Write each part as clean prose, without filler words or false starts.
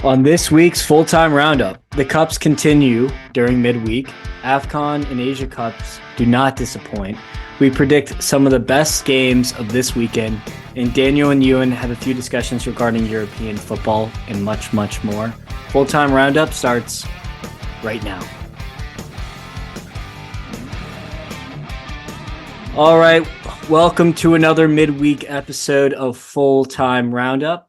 On this week's full-time roundup, the cups continue during midweek. AFCON and Asia Cups do not disappoint. We predict some of the best games of this weekend, and Daniel and Euan have a few discussions regarding European football and much, much more. Full-time roundup starts right now. All right, welcome to another midweek episode of Full-Time Roundup.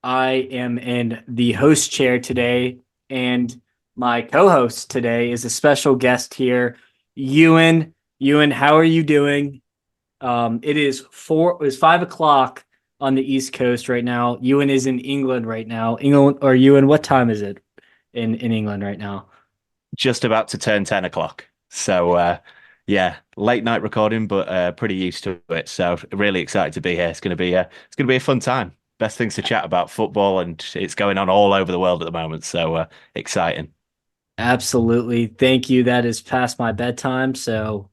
I am in the host chair today, and my co-host today is a special guest here, Euan. Euan, how are you doing? It is 5 o'clock on the East Coast right now. Euan is in England right now. Euan, what time is it in England right now? Just about to turn 10 o'clock. So, yeah, late night recording, but pretty used to it. So really excited to be here. It's gonna be a fun time. Best things to chat about football, and it's going on all over the world at the moment. So exciting. Absolutely. Thank you. That is past my bedtime. So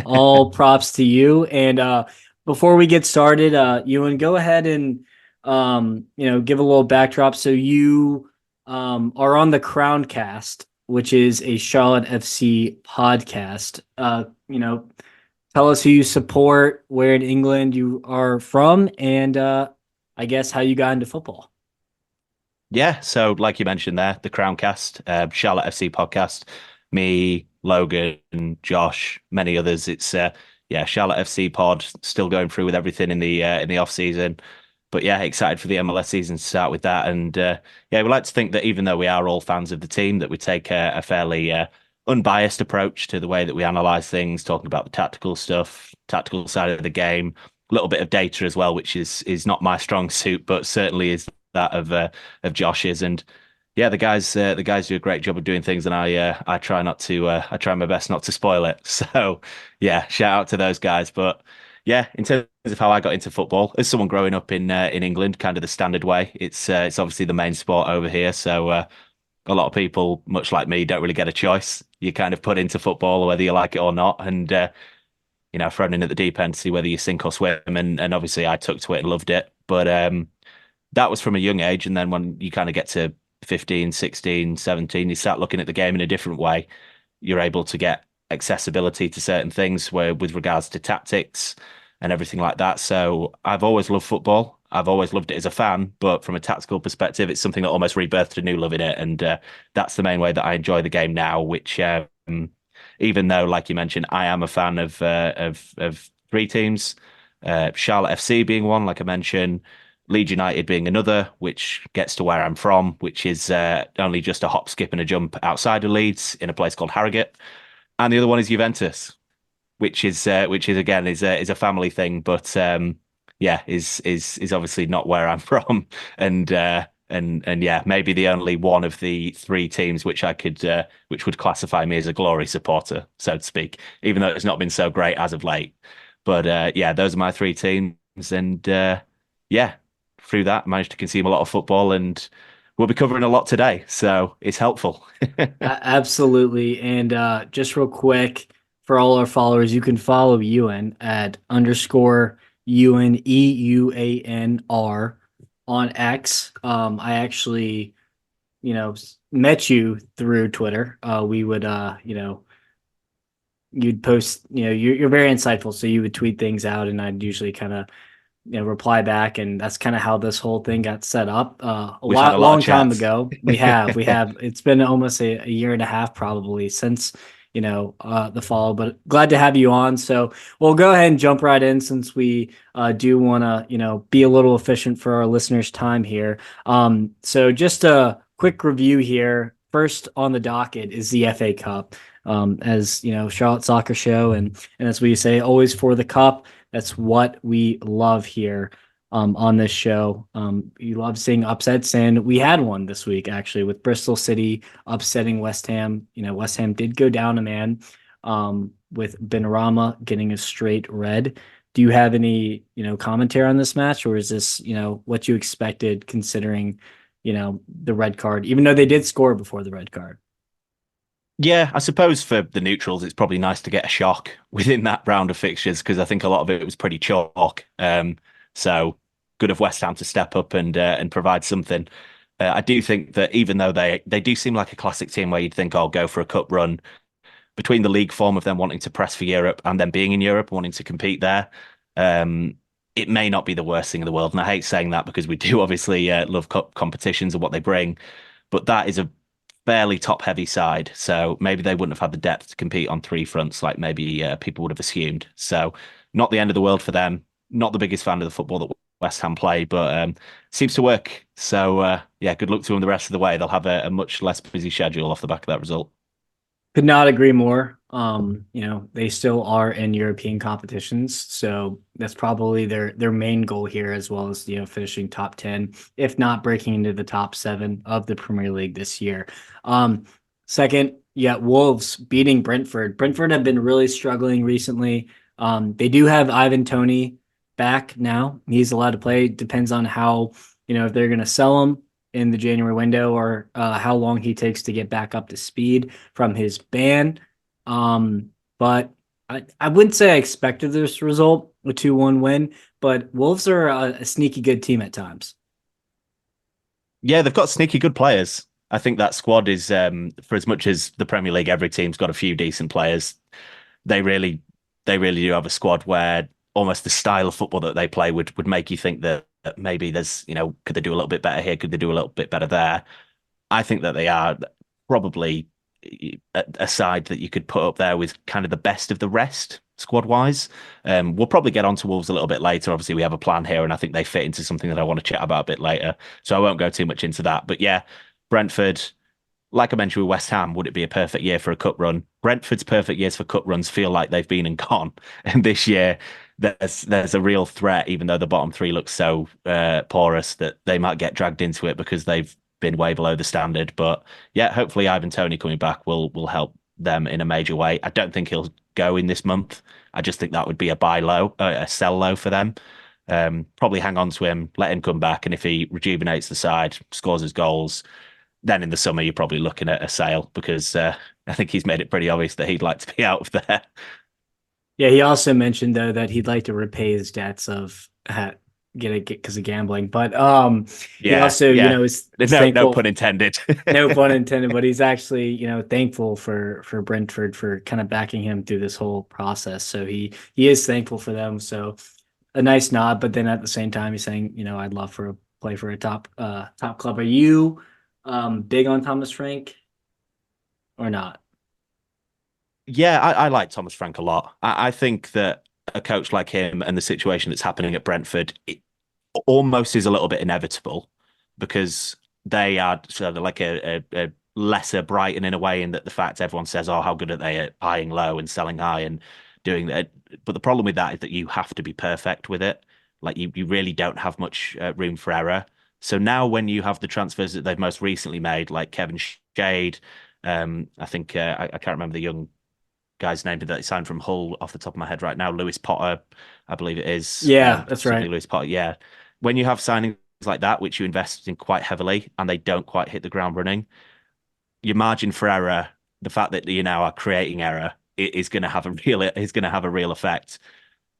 all props to you. And before we get started, Ewan, go ahead and give a little backdrop. So you are on the Crowncast, which is a Charlotte FC podcast. Tell us who you support, where in England you are from, and I guess how you got into football. Yeah, so like you mentioned there, the Crowncast, Charlotte FC podcast, me, Logan, Josh, many others. It's yeah, Charlotte FC pod, still going through with everything in the off season. But yeah, excited for the MLS season to start with that. And yeah, we like to think that even though we are all fans of the team, that we take a fairly unbiased approach to the way that we analyze things, talking about the tactical stuff, tactical side of the game, a little bit of data as well, which is not my strong suit, but certainly is that of Josh's. And yeah, the guys do a great job of doing things, and I try not to I try my best not to spoil it. So yeah, shout out to those guys. But yeah, in terms of how I got into football, as someone growing up in England, kind of the standard way, it's obviously the main sport over here. So a lot of people, much like me, don't really get a choice. You kind of put into football whether you like it or not, and thrown in at the deep end to see whether you sink or swim. And obviously, I took to it and loved it. But that was from a young age. And then when you kind of get to 15, 16, 17, you start looking at the game in a different way. You're able to get accessibility to certain things where with regards to tactics and everything like that. So I've always loved football. I've always loved it as a fan, but from a tactical perspective, it's something that almost rebirthed a new love in it. And that's the main way that I enjoy the game now, which even though, like you mentioned, I am a fan of three teams, Charlotte FC being one, like I mentioned, Leeds United being another, which gets to where I'm from, which is only just a hop, skip, and a jump outside of Leeds in a place called Harrogate, and the other one is Juventus, which is again is a family thing, but yeah, is obviously not where I'm from, and and yeah, maybe the only one of the three teams which I could which would classify me as a glory supporter, so to speak, even though it's not been so great as of late. But yeah, those are my three teams, and yeah, through that, managed to consume a lot of football, and we'll be covering a lot today, so it's helpful. Absolutely. And just real quick, for all our followers, you can follow Ewan at underscore Ewan, EUANR on X. I actually, met you through Twitter. We would, you'd post, you're very insightful. So you would tweet things out, and I'd usually kind of reply back, and that's kind of how this whole thing got set up We've had a lot of long time chats. ago. We have it's been almost a year and a half probably since the fall, but glad to have you on. So we'll go ahead and jump right in, since we do want to be a little efficient for our listeners' time here. So just a quick review here. First on the docket is the FA Cup. As Charlotte Soccer Show, and as we say, always for the cup. That's what we love here on this show. You love seeing upsets, and we had one this week actually with Bristol City upsetting West Ham. West Ham did go down a man with Benrahma getting a straight red. Do you have any commentary on this match, or is this what you expected considering the red card, even though they did score before the red card? Yeah, I suppose for the neutrals, it's probably nice to get a shock within that round of fixtures because I think a lot of it was pretty chalk. So good of West Ham to step up and provide something. I do think that even though they do seem like a classic team where you'd think, "Oh, go for a cup run," between the league form of them wanting to press for Europe and then being in Europe, wanting to compete there, um, it may not be the worst thing in the world. And I hate saying that because we do obviously love cup competitions and what they bring, but that is a fairly top-heavy side. So maybe they wouldn't have had the depth to compete on three fronts like maybe people would have assumed. So not the end of the world for them. Not the biggest fan of the football that West Ham play, but seems to work. So yeah, good luck to them the rest of the way. They'll have a much less busy schedule off the back of that result. Could not agree more. They still are in European competitions, so that's probably their main goal here, as well as finishing top 10, if not breaking into the top seven of the Premier League this year. Second, yeah, Wolves beating Brentford. Brentford have been really struggling recently. They do have Ivan Toney back now. He's allowed to play. Depends on how if they're going to sell him in the January window, or how long he takes to get back up to speed from his ban. But I wouldn't say I expected this result, a 2-1 win, but Wolves are a sneaky good team at times. Yeah, they've got sneaky good players. I think that squad is for as much as the Premier League, every team's got a few decent players. They really, they really do have a squad where almost the style of football that they play would make you think that maybe there's, could they do a little bit better here? Could they do a little bit better there? I think that they are probably a side that you could put up there with kind of the best of the rest squad wise. We'll probably get on to Wolves a little bit later. Obviously, we have a plan here, and I think they fit into something that I want to chat about a bit later. So I won't go too much into that. But yeah, Brentford, like I mentioned with West Ham, would it be a perfect year for a cup run? Brentford's perfect years for cup runs feel like they've been and gone. And this year, there's a real threat, even though the bottom three look so porous that they might get dragged into it because they've been way below the standard. But yeah, hopefully Ivan Toney coming back will help them in a major way. I don't think he'll go in this month. I just think that would be a buy low, a sell low for them. Probably hang on to him, let him come back, and if he rejuvenates the side, scores his goals, then in the summer you're probably looking at a sale because I think he's made it pretty obvious that he'd like to be out of there. Yeah, he also mentioned though that he'd like to repay his debts of get it because of gambling, but he Yeah, also yeah. is No thankful. pun intended. No pun intended, but he's actually, thankful for Brentford for kind of backing him through this whole process. So he is thankful for them. So a nice nod, but then at the same time, he's saying, I'd love for a play for a top club. Are you big on Thomas Frank or not? Yeah, I like Thomas Frank a lot. I think that a coach like him and the situation that's happening at Brentford, it almost is a little bit inevitable because they are sort of like a lesser Brighton in a way, in that the fact everyone says, "Oh, how good are they at buying low and selling high and doing that?" But the problem with that is that you have to be perfect with it. Like you really don't have much room for error. So now when you have the transfers that they've most recently made, like Kevin Shade, I think I can't remember the young guy's name that they signed from Hull off the top of my head right now. Lewis Potter, I believe it is. Yeah, that's Simply right. Lewis Potter. Yeah. When you have signings like that, which you invest in quite heavily and they don't quite hit the ground running, your margin for error, the fact that you now are creating error, is going to have a real effect.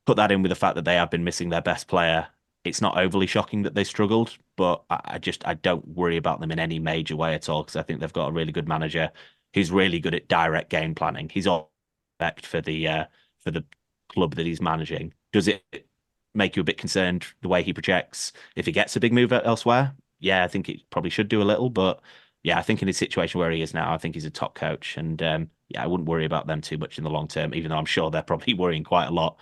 Put that in with the fact that they have been missing their best player. It's not overly shocking that they struggled, but I don't worry about them in any major way at all because I think they've got a really good manager who's really good at direct game planning. He's all respect for the club that he's managing. Does it make you a bit concerned the way he projects if he gets a big move elsewhere? Yeah, I think it probably should do a little, but yeah, I think in his situation where he is now, I think he's a top coach, and yeah, I wouldn't worry about them too much in the long term, even though I'm sure they're probably worrying quite a lot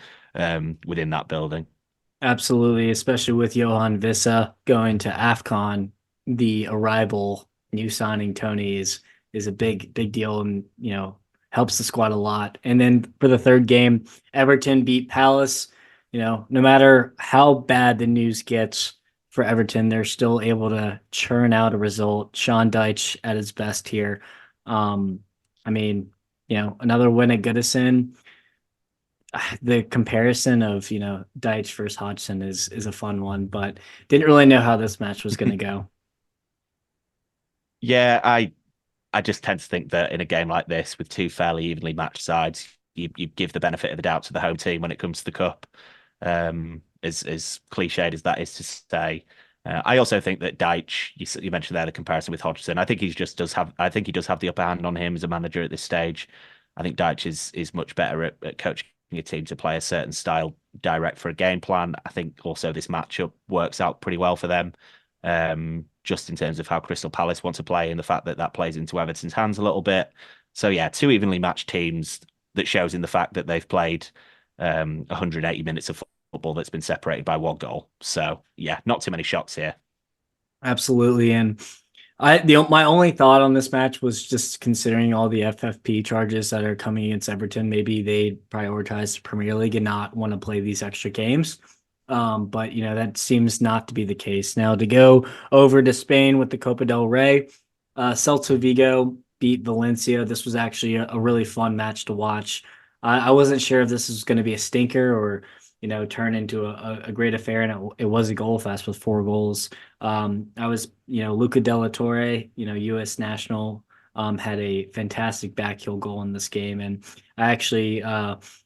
within that building. Absolutely, especially with Johan Vissa going to AFCON, the arrival new signing Tony is a big deal, and helps the squad a lot. And then for the third game, Everton beat Palace. No matter how bad the news gets for Everton, they're still able to churn out a result. Sean Dyche at his best here. I mean, another win at Goodison. The comparison of Deitch versus Hodgson is a fun one, but didn't really know how this match was going to go. Yeah, I just tend to think that in a game like this, with two fairly evenly matched sides, you give the benefit of the doubt to the home team when it comes to the cup. As cliched as that is to say, I also think that Deitch, you mentioned there the comparison with Hodgson. I think I think he does have the upper hand on him as a manager at this stage. I think Deitch is much better at coaching a team to play a certain style direct for a game plan. I think also this matchup works out pretty well for them, just in terms of how Crystal Palace want to play and the fact that that plays into Everton's hands a little bit. So yeah, two evenly matched teams that shows in the fact that they've played 180 minutes of football that's been separated by one goal. So yeah, not too many shots here. Absolutely. And my only thought on this match was just considering all the FFP charges that are coming against Everton. Maybe they prioritize the Premier League and not want to play these extra games. But that seems not to be the case. Now to go over to Spain with the Copa del Rey, Celta Vigo beat Valencia. This was actually a really fun match to watch. I wasn't sure if this was going to be a stinker or turn into a great affair, and it was a goal fest with 4 goals. I was, Luca Della Torre, U.S. national, had a fantastic backheel goal in this game, and I actually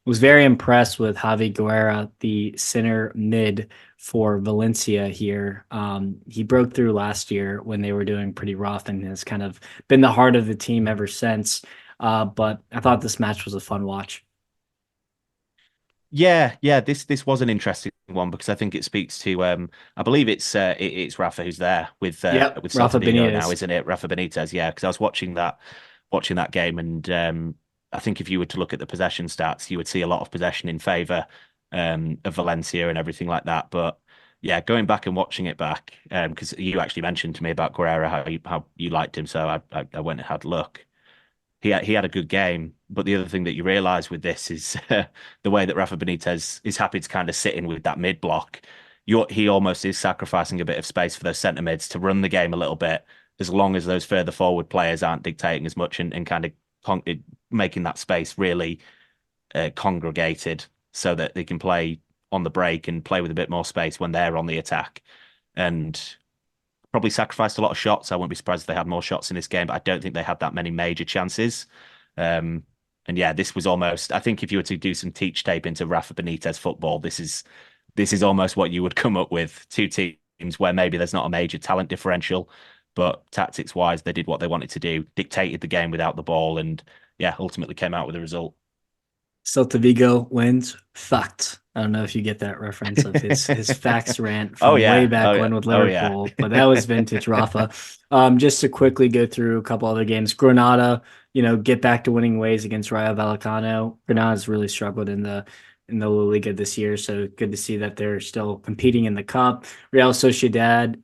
was very impressed with Javi Guerra, the center mid for Valencia here. He broke through last year when they were doing pretty rough, and has kind of been the heart of the team ever since. But I thought this match was a fun watch. Yeah. This was an interesting one because I think it speaks to I believe it's Rafa who's there Yep, with Celta Rafa Vigo now, Benitez. isn't it? Rafa Benitez, yeah. Because I was watching that game, and I think if you were to look at the possession stats, you would see a lot of possession in favour of Valencia and everything like that. But yeah, going back and watching it back, because you actually mentioned to me about Guerrero how you liked him, so I went and had a look. He had a good game, but the other thing that you realise with this is the way that Rafa Benitez is happy to kind of sit in with that mid block. He almost is sacrificing a bit of space for those centre mids to run the game a little bit, as long as those further forward players aren't dictating as much and kind of making that space really congregated so that they can play on the break and play with a bit more space when they're on the attack. And probably sacrificed a lot of shots. I wouldn't be surprised if they had more shots in this game, but I don't think they had that many major chances. And yeah, this was almost. I think if you were to do some teach tape into Rafa Benitez football, this is almost what you would come up with. Two teams where maybe there's not a major talent differential, but tactics wise, they did what they wanted to do, dictated the game without the ball, and yeah, ultimately came out with a result. Celta Vigo wins. Fact. I don't know if you get that reference of his facts rant Oh from way yeah, back oh yeah, when with oh yeah. Liverpool, but that was vintage Rafa. Just to quickly go through a couple other games, Granada, get back to winning ways against Rayo Vallecano. Granada's really struggled in the La Liga this year, so good to see that they're still competing in the cup. Real Sociedad,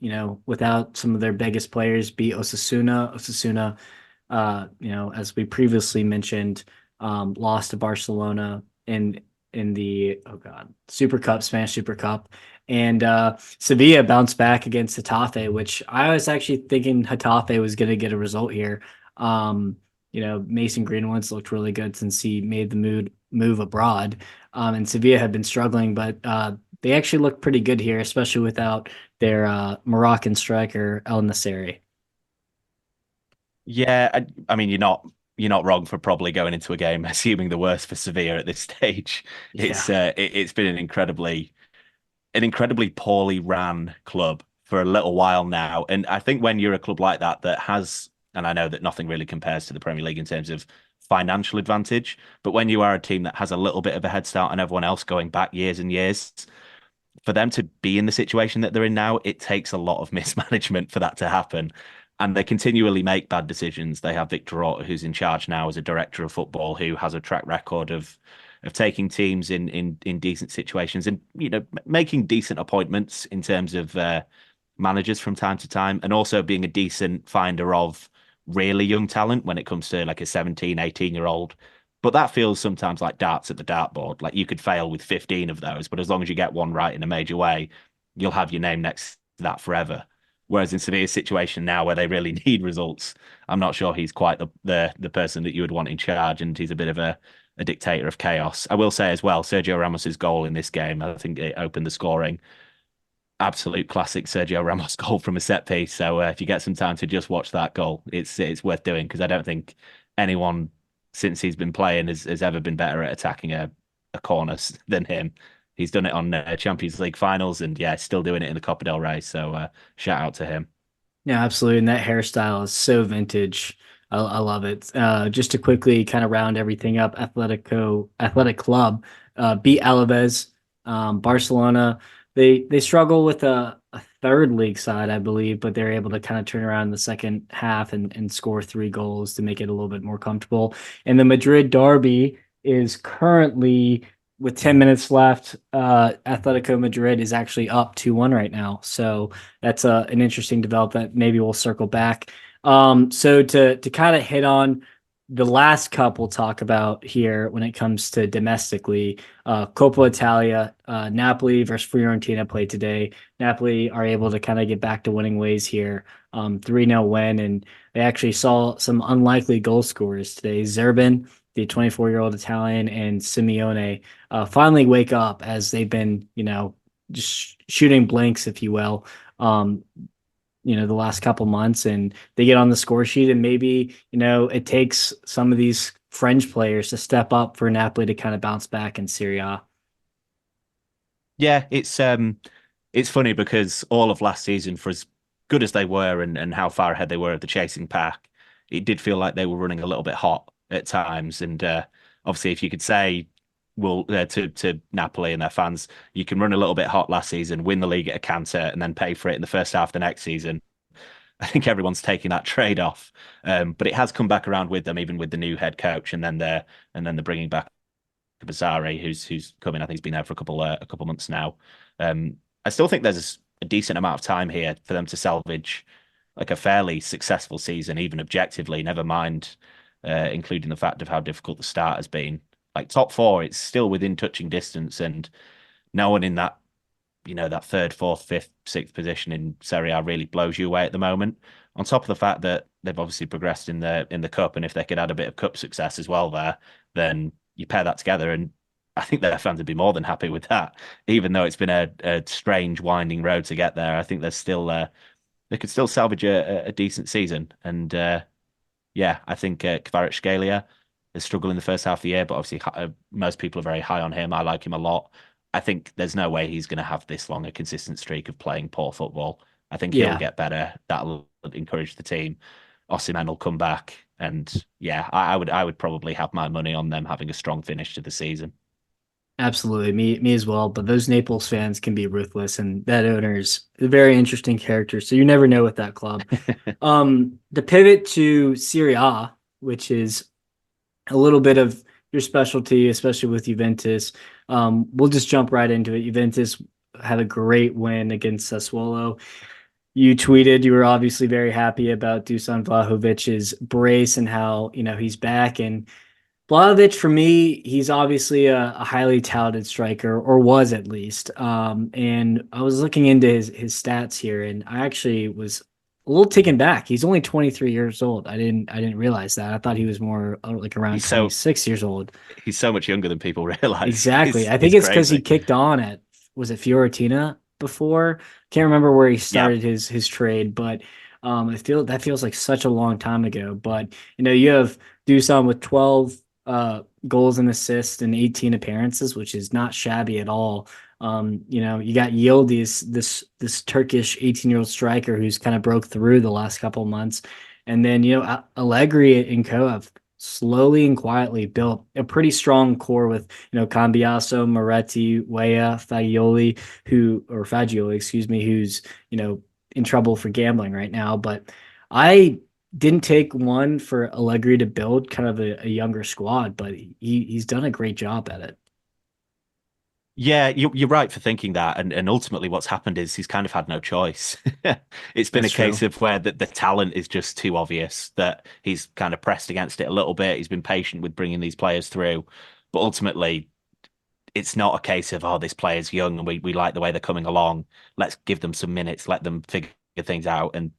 without some of their biggest players, beat Osasuna. Osasuna, as we previously mentioned, lost to Barcelona in the Super Cup, Spanish Super Cup. And Sevilla bounced back against Getafe, which I was actually thinking Getafe was going to get a result here. Mason Greenwood's looked really good since he made the move abroad. And Sevilla had been struggling, but they actually looked pretty good here, especially without their Moroccan striker El Nasseri. Yeah, I mean, you're not wrong for probably going into a game assuming the worst for Sevilla at this stage. Yeah. It's been an incredibly poorly ran club for a little while now, and I think when you're a club like that has, and I know that nothing really compares to the Premier League in terms of financial advantage, but when you are a team that has a little bit of a head start on everyone else going back years and years, for them to be in the situation that they're in now, it takes a lot of mismanagement for that to happen. And they continually make bad decisions. They have Victor Orta, who's in charge now as a director of football, who has a track record of taking teams in decent situations and making decent appointments in terms of managers from time to time, and also being a decent finder of really young talent when it comes to like a 17, 18-year-old. But that feels sometimes like darts at the dartboard. Like you could fail with 15 of those, but as long as you get one right in a major way, you'll have your name next to that forever. Whereas in Sevilla's situation now, where they really need results, I'm not sure he's quite the person that you would want in charge, and he's a bit of a dictator of chaos. I will say as well, Sergio Ramos's goal in this game, I think it opened the scoring. Absolute classic Sergio Ramos goal from a set piece. So if you get some time to just watch that goal, it's worth doing because I don't think anyone since he's been playing has ever been better at attacking a corner than him. He's done it on Champions League finals, and yeah, still doing it in the Copa del Rey. So shout out to him. Yeah, absolutely. And that hairstyle is so vintage. I love it. Just to quickly kind of round everything up, Athletic Club beat Alaves. Barcelona, they struggle with a third league side, I believe, but they're able to kind of turn around in the second half and score 3 goals to make it a little bit more comfortable. And the Madrid derby is currently with 10 minutes left. Atletico Madrid is actually up 2-1 right now. So that's an interesting development. Maybe we'll circle back. So to kind of hit on the last cup we'll talk about here when it comes to domestically, Coppa Italia, Napoli versus Fiorentina played today. Napoli are able to kind of get back to winning ways here. 3-0 win, and they actually saw some unlikely goal scorers today. Zerbin, the 24-year-old Italian, and Simeone finally wake up as they've been, just shooting blanks, if you will, um, the last couple months, and they get on the score sheet, and maybe, it takes some of these French players to step up for Napoli to kind of bounce back in Serie A. Yeah, it's funny because all of last season, for as good as they were and how far ahead they were of the chasing pack, it did feel like they were running a little bit hot at times. And obviously, if you could say, well, to Napoli and their fans, you can run a little bit hot last season, win the league at a canter, and then pay for it in the first half of the next season. I think everyone's taking that trade off, but it has come back around with them, even with the new head coach, and then they're bringing back Bazari, who's coming. I think he's been there for a couple months now. I still think there's a decent amount of time here for them to salvage like a fairly successful season, even objectively. Never mind, including the fact of how difficult the start has been. Like top four, it's still within touching distance, and no one in that third, fourth, fifth, sixth position in Serie A really blows you away at the moment. On top of the fact that they've obviously progressed in the cup, and if they could add a bit of cup success as well there, then you pair that together, and I think their fans would be more than happy with that. Even though it's been a strange, winding road to get there, I think there's still they could still salvage a decent season. And yeah, I think Kvaratskhelia has struggled in the first half of the year, but obviously most people are very high on him. I like him a lot. I think there's no way he's going to have this long a consistent streak of playing poor football. I think he'll Yeah, get better. That'll encourage the team. Osimhen will come back, and yeah, I would probably have my money on them having a strong finish to the season. absolutely. Me as well. But those Naples fans can be ruthless, and that owner's a very interesting character. So you never know with that club. The pivot to Serie A, which is a little bit of your specialty, especially with Juventus. We'll just jump right into it. Juventus had a great win against Sassuolo. You tweeted you were obviously very happy about Dusan Vlahovic's brace and how he's back. And Vlahovic, for me, he's obviously a highly touted striker, or was at least. And I was looking into his stats here, and I actually was a little taken back. He's only 23 years old. I didn't realize that. I thought he was more like around He's so 26 years old. he's so much younger than people realize. Exactly. It's I think it's it's because he crazy. kicked on at, was it Fiorentina before? Can't remember where he Yeah, started his trade, but that feels like such a long time ago. But you have Dusan with 12 goals and assists and 18 appearances, which is not shabby at all. You got Yildiz, this Turkish 18-year-old striker who's kind of broke through the last couple of months. And then, Allegri and co have slowly and quietly built a pretty strong core with, Cambiaso, Moretti, Weah, Fagioli, excuse me, who's, in trouble for gambling right now. But I didn't take one for Allegri to build kind of a younger squad, but he's done a great job at it. yeah, you're right for thinking that, and ultimately what's happened is he's kind of had no choice. It's been a That's case true. of where the talent is just too obvious that he's kind of pressed against it a little bit. He's been patient with bringing these players through, but ultimately it's not a case of, oh, this player's young and we like the way they're coming along. Let's give them some minutes, let them figure things out, and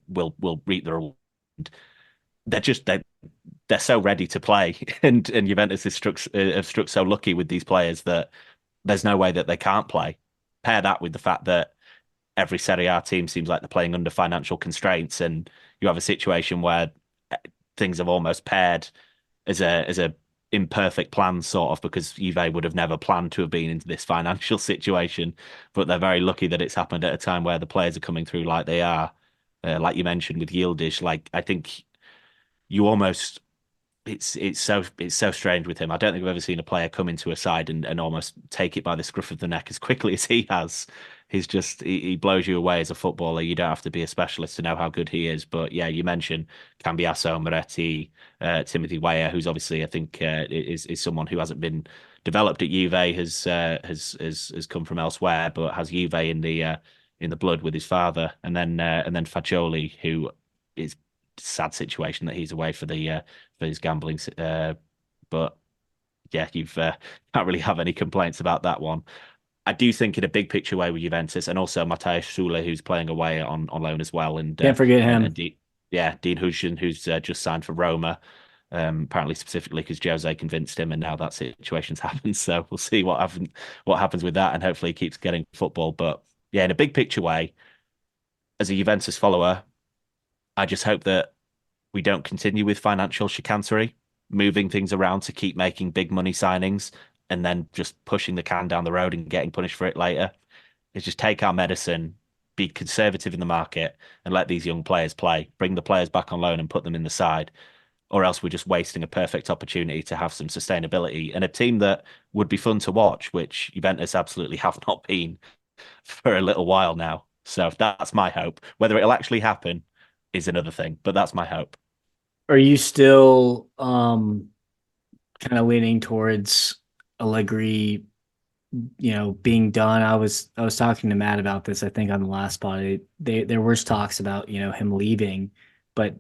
we'll reap the reward. They're so ready to play, and Juventus have struck so lucky with these players that there's no way that they can't play. Pair that with the fact that every Serie A team seems like they're playing under financial constraints, and you have a situation where things have almost paired as a imperfect plans, sort of, because Juve would have never planned to have been into this financial situation. But they're very lucky that it's happened at a time where the players are coming through like they are. Like you mentioned with Yildiz, like I think you almost it's so strange with him. I don't think I've ever seen a player come into a side and almost take it by the scruff of the neck as quickly as he has. He blows you away as a footballer. You don't have to be a specialist to know how good he is. But yeah, you mentioned Cambiasso, Moretti, Timothy Weah, who's obviously I think is someone who hasn't been developed at Juve, has come from elsewhere, but has Juve in the blood with his father, and then Fagioli, who is sad situation that he's away for his gambling. But yeah, you've can't really have any complaints about that one. I do think in a big picture way with Juventus, and also Matthias Sule, who's playing away on loan as well, and Can't forget and him. Dean Huijsen, who's just signed for Roma, apparently specifically because Jose convinced him, and now that situation's happened. So we'll see what happens with that, and hopefully he keeps getting football. But yeah, in a big picture way, as a Juventus follower, I just hope that we don't continue with financial chicanery, moving things around to keep making big money signings and then just pushing the can down the road and getting punished for it later. Is just take our medicine, be conservative in the market, and let these young players play. Bring the players back on loan and put them in the side, or else we're just wasting a perfect opportunity to have some sustainability and a team that would be fun to watch, which Juventus absolutely have not been for a little while now. So that's my hope. Whether it'll actually happen is another thing, but that's my hope. Are you still kind of leaning towards Allegri, being done? I was talking to Matt about this, I think on the last spot. There was talks about, him leaving, but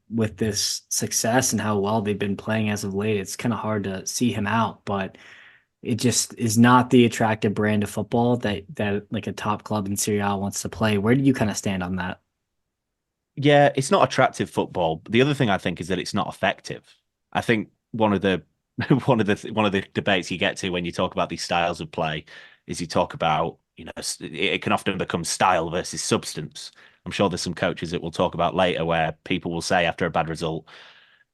with this success and how well they've been playing as of late, it's kind of hard to see him out, but it just is not the attractive brand of football that like a top club in Serie A wants to play. Where do you kind of stand on that? Yeah, it's not attractive football. The other thing I think is that it's not effective. I think one of the one of the debates you get to when you talk about these styles of play is you talk about, it can often become style versus substance. I'm sure there's some coaches that we'll talk about later where people will say after a bad result,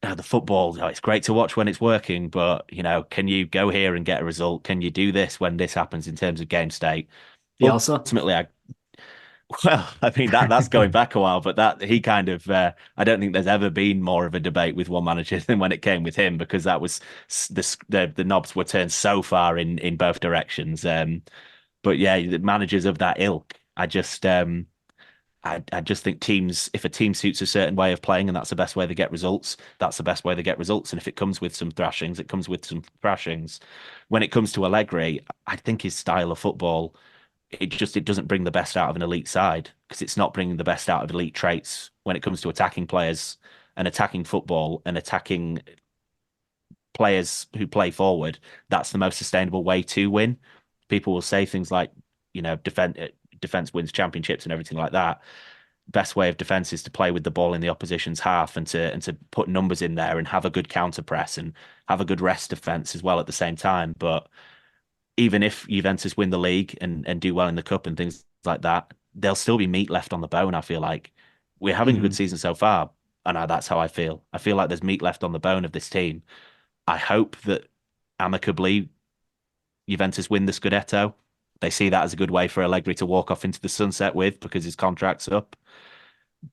the football, it's great to watch when it's working, but can you go here and get a result? Can you do this when this happens in terms of game state? Bielsa? Ultimately, well, I mean that's going back a while, but that he kind of I don't think there's ever been more of a debate with one manager than when it came with him, because that was the knobs were turned so far in both directions. But yeah, the managers of that ilk, I just think teams, if a team suits a certain way of playing and that's the best way they get results, that's the best way they get results. And if it comes with some thrashings, it comes with some thrashings. When it comes to Allegri, I think his style of football, it doesn't bring the best out of an elite side, because it's not bringing the best out of elite traits when it comes to attacking players and attacking football and attacking players who play forward. That's the most sustainable way to win. People will say things like, defense wins championships and everything like that. Best way of defense is to play with the ball in the opposition's half and to put numbers in there and have a good counter press and have a good rest defense as well at the same time. But even if Juventus win the league and do well in the cup and things like that, there'll still be meat left on the bone. I feel like we're having a good Mhm. season so far, and that's how I feel. I feel like there's meat left on the bone of this team. I hope that amicably Juventus win the Scudetto. They see that as a good way for Allegri to walk off into the sunset with, because his contract's up.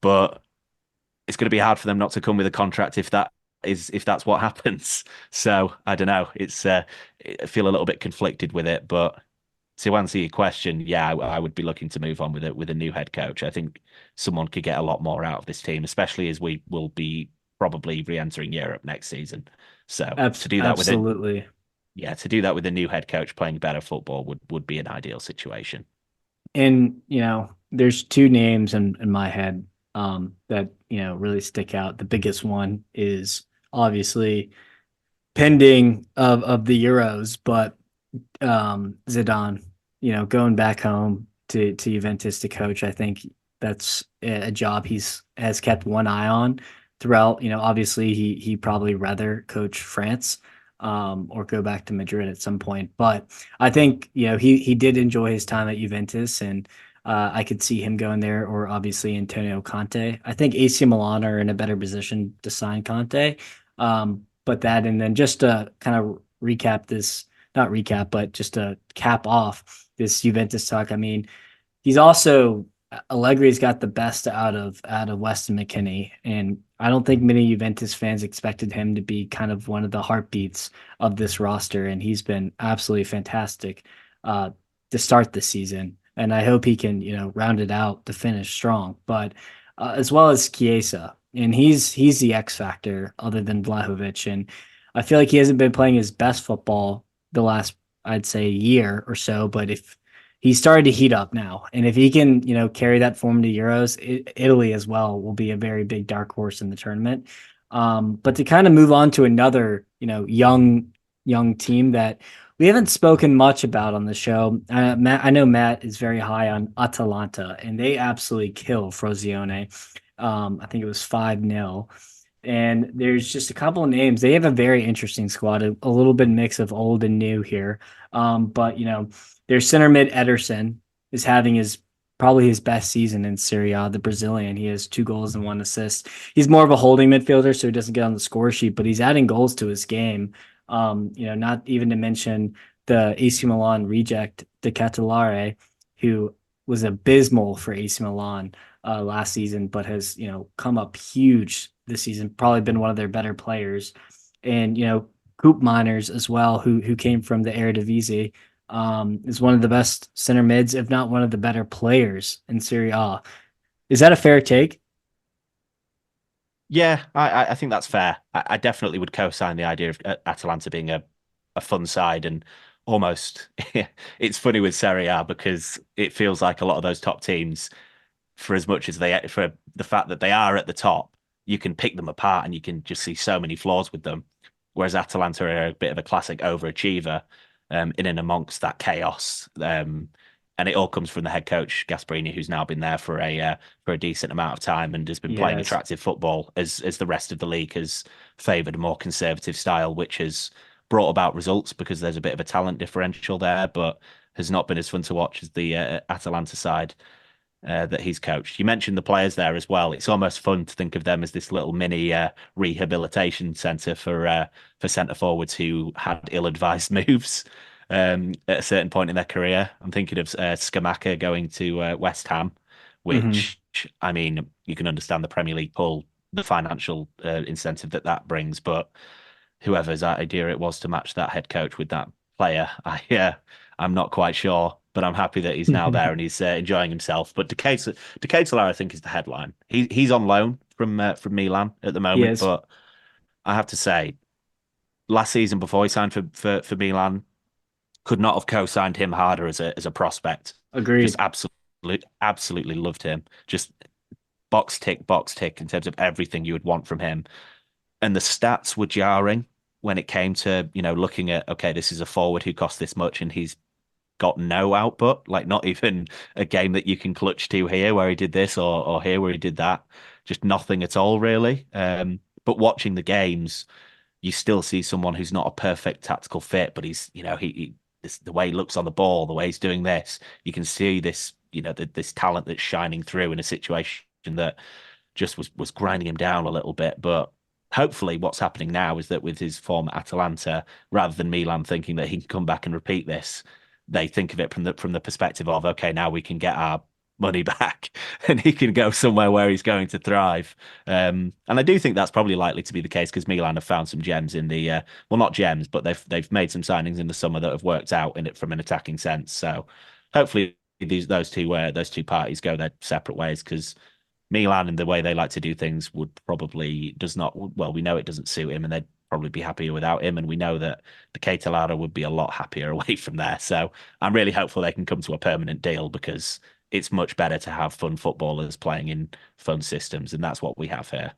But it's going to be hard for them not to come with a contract if that's what happens. So I don't know. I feel a little bit conflicted with it, but to answer your question, yeah, I would be looking to move on with a new head coach. I think someone could get a lot more out of this team, especially as we will be probably re-entering Europe next season. So to do that with a Absolutely. yeah, to do that with a new head coach playing better football would be an ideal situation. And, there's two names in my head that, really stick out. The biggest one is obviously pending of the Euros, but Zidane, going back home to Juventus to coach, I think that's a job has kept one eye on throughout. Obviously he probably rather coach France or go back to Madrid at some point, but I think he did enjoy his time at Juventus, and I could see him going there, or obviously Antonio Conte. I think AC Milan are in a better position to sign Conte. But that, and then just to kind of recap this, not recap, but just to cap off this Juventus talk. I mean, he's also Allegri's got the best out of Weston McKennie, and I don't think many Juventus fans expected him to be kind of one of the heartbeats of this roster, and he's been absolutely fantastic uh, to start the season. And I hope he can, round it out to finish strong. But as well as Chiesa, and he's the X factor other than Vlahovic, and I feel like he hasn't been playing his best football the last, I'd say, year or so. But if he's started to heat up now, and if he can, carry that form to Euros, Italy as well will be a very big dark horse in the tournament. But to kind of move on to another, young team that we haven't spoken much about on the show. Matt, I know Matt is very high on Atalanta, and they absolutely kill Frosinone. I think it was 5-0. And there's just a couple of names. They have a very interesting squad, a little bit mix of old and new here. But their center mid Ederson is having probably his best season in Serie A, the Brazilian. He has 2 goals and 1 assist. He's more of a holding midfielder, so he doesn't get on the score sheet, but he's adding goals to his game. Not even to mention the AC Milan reject, De Catalare, who was abysmal for AC Milan last season, but has come up huge this season. Probably been one of their better players, and Coop Miners as well, who came from the Eredivisie, is one of the best center mids, if not one of the better players in Serie A. Is that a fair take? Yeah, I think that's fair. I definitely would co-sign the idea of Atalanta being a fun side and almost it's funny with Serie A because it feels like a lot of those top teams, for as much as for the fact that they are at the top, you can pick them apart and you can just see so many flaws with them. Whereas Atalanta are a bit of a classic overachiever in and amongst that chaos. And it all comes from the head coach Gasperini, who's now been there for a decent amount of time and has been playing Yes. attractive football as the rest of the league has favoured a more conservative style, which has brought about results because there's a bit of a talent differential there, but has not been as fun to watch as the Atalanta side that he's coached. You mentioned the players there as well. It's almost fun to think of them as this little mini rehabilitation centre for centre forwards who had ill-advised moves at a certain point in their career. I'm thinking of Scamacca going to West Ham, Hmm. which I mean you can understand the Premier League pull, the financial incentive that brings, but whoever's idea it was to match that head coach with that player, I'm not quite sure, but I'm happy that he's now there and he's enjoying himself. But Decathlon, I think, is the headline. He's on loan from Milan at the He moment, is. but I have to say, last season before he signed for Milan, could not have co-signed him harder as a prospect. Just Agreed. absolutely loved him. Just box tick in terms of everything you would want from him. And the stats were jarring when it came to, looking at, okay, this is a forward who cost this much and he's got no output, like not even a game that you can clutch to here where he did this or here where he did that. Just nothing at all, really. But watching the games, you still see someone who's not a perfect tactical fit, but he's, the way he looks on the ball, the way he's doing this, you can see this, this talent that's shining through in a situation that just was grinding him down a little bit. But hopefully what's happening now is that with his form at Atalanta, rather than Milan thinking that he can come back and repeat this, they think of it from the perspective of, okay, now we can get our money back and he can go somewhere where he's going to thrive. And I do think that's probably likely to be the case because Milan have found some gems in the well, not gems, but they've made some signings in the summer that have worked out in it from an attacking sense. So hopefully those two parties go their separate ways because Milan and the way they like to do things would probably does not well, we know it doesn't suit him and they'd probably be happier without him. And we know that the Keita would be a lot happier away from there. So I'm really hopeful they can come to a permanent deal because it's much better to have fun footballers playing in fun systems. And that's what we have here.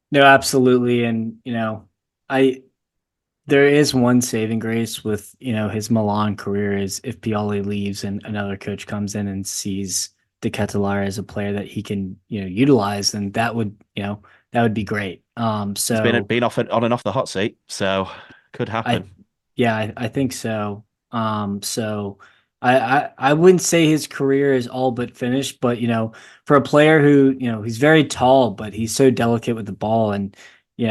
No, absolutely. And, I there is one saving grace with, his Milan career is if Pioli leaves and another coach comes in and sees De Ketelaere as a player that he can, utilize, then that would be great. He's been So been off on and off the hot seat, so could I, happen. yeah, I think so. So I wouldn't say his career is all but finished, but for a player who, he's very tall, but he's so delicate with the ball, and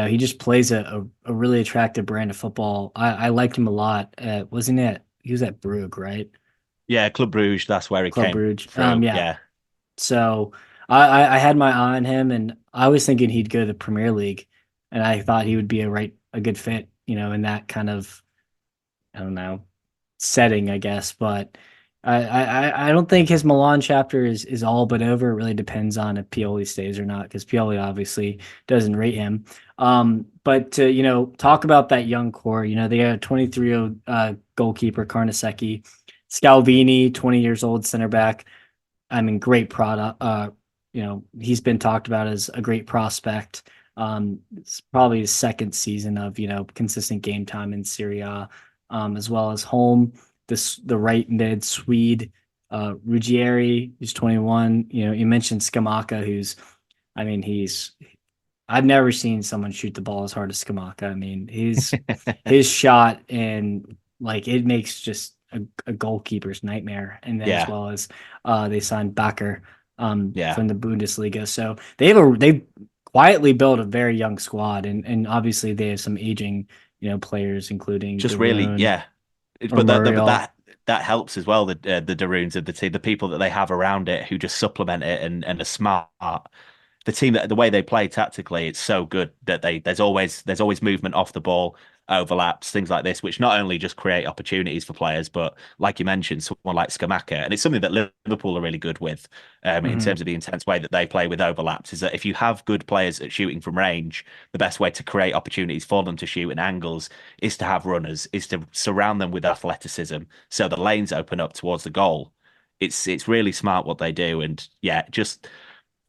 he just plays a really attractive brand of football. I liked him a lot. Wasn't it? He was at Brugge, right? Yeah, Club Brugge, that's where he Club came Brugge. through. Yeah. Yeah. So I had my eye on him, and I was thinking he'd go to the Premier League, and I thought he would be a good fit, in that kind of, I don't know, setting, I guess. But I don't think his Milan chapter is all but over. It really depends on if Pioli stays or not, because Pioli obviously doesn't rate him. But to talk about that young core, they got a 23-year-old goalkeeper Carnesecchi, Scalvini, 20 years old center back. I mean, great product. He's been talked about as a great prospect. It's probably his second season of consistent game time in Serie A, as well as home. The right mid Swede, Ruggieri, who's 21. You mentioned Scamacca, who's, I mean, I've never seen someone shoot the ball as hard as Scamacca. I mean, his shot, and like it makes just a goalkeeper's nightmare. And then as Yeah. well as they signed Bakker Yeah. from the Bundesliga. So they've quietly built a very young squad, and obviously they have some aging players, including Just really, Darun yeah. or But Muriel. that helps as well. The Daruns of the team, the people that they have around it who just supplement it and are smart. The team that the way they play tactically, it's so good that there's always movement off the ball, overlaps, things like this, which not only just create opportunities for players, but like you mentioned, someone like Scamacca, and it's something that Liverpool are really good with, in Hmm. terms of the intense way that they play with overlaps. Is that if you have good players at shooting from range, the best way to create opportunities for them to shoot in angles is to have runners, is to surround them with athleticism, so the lanes open up towards the goal. It's really smart what they do, and yeah, just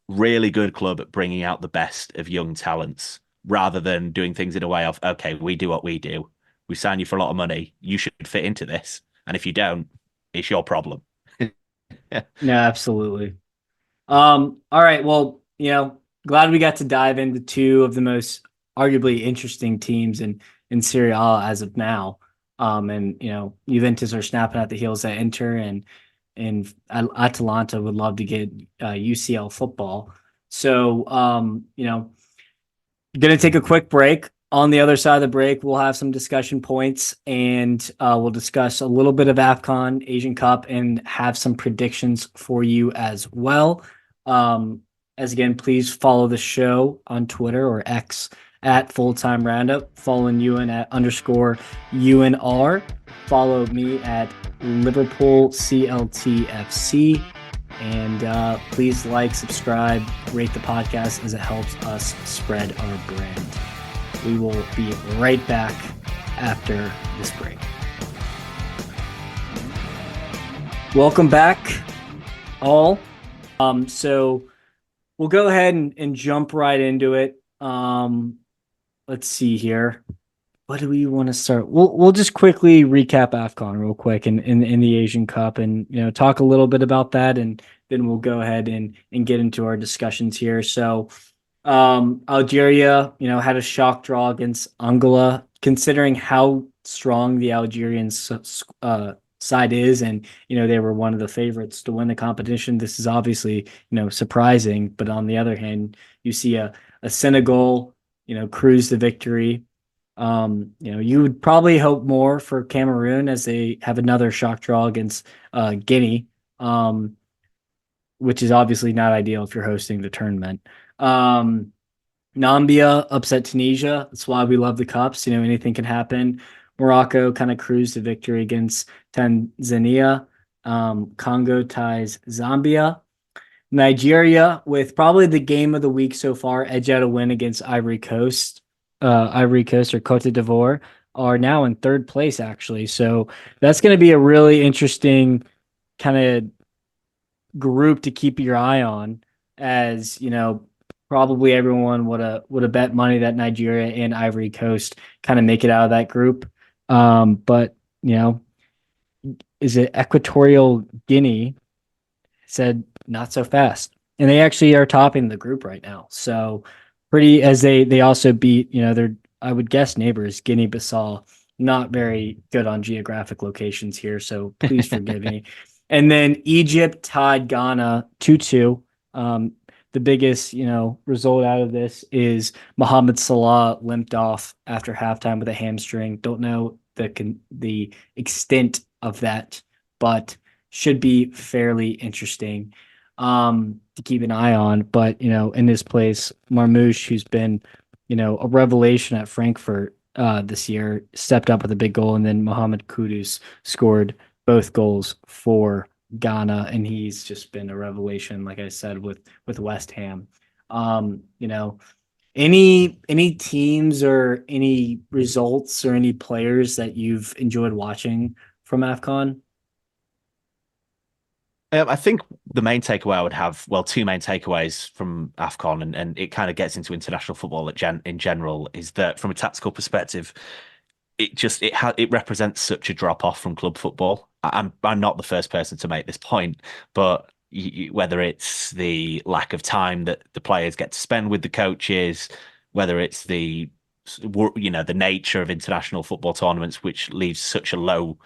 really good club at bringing out the best of young talents rather than doing things in a way of, okay, we do what we do. We sign you for a lot of money. You should fit into this. And if you don't, it's your problem. Yeah. No, absolutely. All right. Well, glad we got to dive into two of the most arguably interesting teams in Serie A as of now. And Juventus are snapping at the heels at Inter, and Atalanta would love to get UCL football. So, gonna take a quick break. On the other side of the break, we'll have some discussion points, and we'll discuss a little bit of AFCON, Asian Cup, and have some predictions for you as well. As again, please follow the show on Twitter or X at Fulltime Roundup. Following Euan at _ UNR. Follow me at Liverpool CLTFC. And please like, subscribe, rate the podcast, as it helps us spread our brand. We will be right back after this break. Welcome back, all. So we'll go ahead and jump right into it. Let's see here. What do we want to start? We'll just quickly recap AFCON real quick in the Asian Cup, and talk a little bit about that, and then we'll go ahead and get into our discussions here. So Algeria, had a shock draw against Angola, considering how strong the Algerian side is, and they were one of the favorites to win the competition. This is obviously surprising, but on the other hand, you see a Senegal cruise to victory. You would probably hope more for Cameroon, as they have another shock draw against Guinea, which is obviously not ideal if you're hosting the tournament. Nambia upset Tunisia. That's why we love the cups. Anything can happen. Morocco kind of cruised to victory against Tanzania. Congo ties Zambia. Nigeria, with probably the game of the week so far, edge out a win against Ivory Coast. Ivory Coast, or Cote d'Ivoire, are now in third place, actually. So that's going to be a really interesting kind of group to keep your eye on, as probably everyone would have bet money that Nigeria and Ivory Coast kind of make it out of that group. But is it Equatorial Guinea said not so fast, and they actually are topping the group right now. So pretty, as they also beat their, I would guess, neighbors, Guinea-Bissau. Not very good on geographic locations here, so please forgive me. And then Egypt tied Ghana 2-2. the biggest, result out of this is Mohamed Salah limped off after halftime with a hamstring. Don't know the extent of that, but should be fairly interesting to keep an eye on. But in this place, Marmoush, who's been a revelation at Frankfurt this year, stepped up with a big goal, and then Mohamed Kudus scored both goals for Ghana, and he's just been a revelation, like I said, with West Ham. Any teams or any results or any players that you've enjoyed watching from AFCON? I think the main takeaway I would have, well, two main takeaways from AFCON, and it kind of gets into international football in general, is that from a tactical perspective, it represents such a drop off from club football. I'm not the first person to make this point, but whether it's the lack of time that the players get to spend with the coaches, whether it's the nature of international football tournaments, which leaves such a low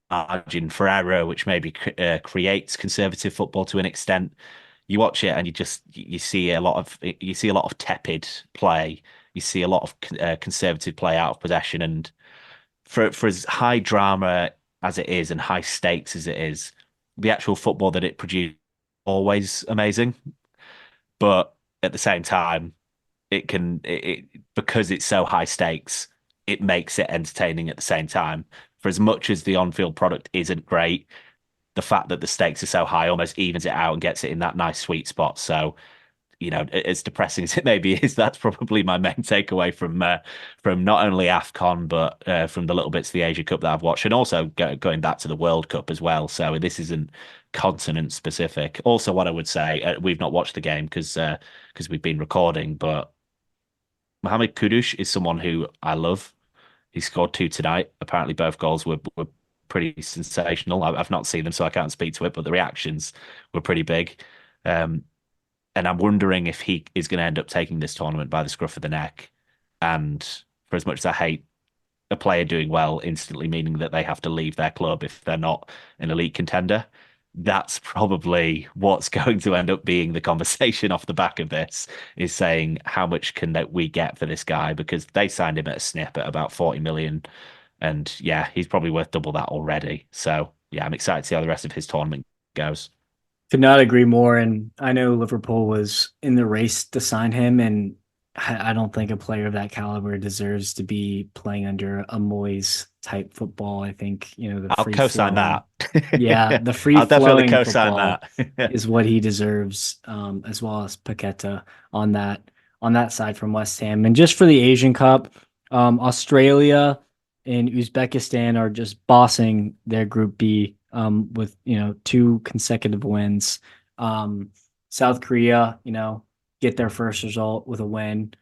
margin for error, which maybe creates conservative football to an extent. You watch it and you see a lot of tepid play. You see a lot of conservative play out of possession, and for as high drama as it is and high stakes as it is, the actual football that it produced always amazing. But at the same time, because it's so high stakes, it makes it entertaining at the same time. For as much as the on-field product isn't great, the fact that the stakes are so high almost evens it out and gets it in that nice sweet spot. So, as depressing as it maybe is, that's probably my main takeaway from not only AFCON but from the little bits of the Asia Cup that I've watched, and also going back to the World Cup as well. So this isn't continent specific. Also, what I would say, we've not watched the game because we've been recording, but Mohamed Kudus is someone who I love. He scored two tonight. Apparently, both goals were pretty sensational. I've not seen them, so I can't speak to it, but the reactions were pretty big. And I'm wondering if he is going to end up taking this tournament by the scruff of the neck. And for as much as I hate a player doing well instantly meaning that they have to leave their club if they're not an elite contender, that's probably what's going to end up being the conversation off the back of this, is saying how much can that we get for this guy, because they signed him at a snip at about 40 million. And yeah, he's probably worth double that already. So yeah, I'm excited to see how the rest of his tournament goes. Could not agree more. And I know Liverpool was in the race to sign him, and I don't think a player of that caliber deserves to be playing under a Moyes type football. I think, the I'll free co-sign flowing, that. the free I'll definitely flowing co-sign football that. is what he deserves, as well as Paqueta on that side from West Ham. And just for the Asian Cup, Australia and Uzbekistan are just bossing their Group B with two consecutive wins. South Korea, get their first result with a win.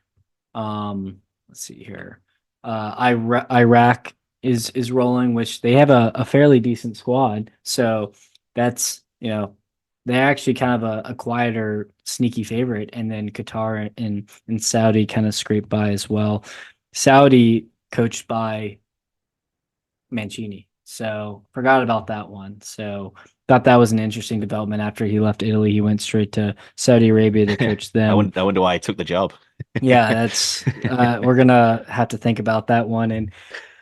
Let's see here. Iraq is rolling, which they have a fairly decent squad. So that's they're actually kind of a quieter, sneaky favorite, and then Qatar and Saudi kind of scrape by as well. Saudi coached by Mancini. So forgot about that one. So thought that was an interesting development. After he left Italy, he went straight to Saudi Arabia to coach them. I wonder why he took the job. Yeah, that's we're gonna have to think about that one. And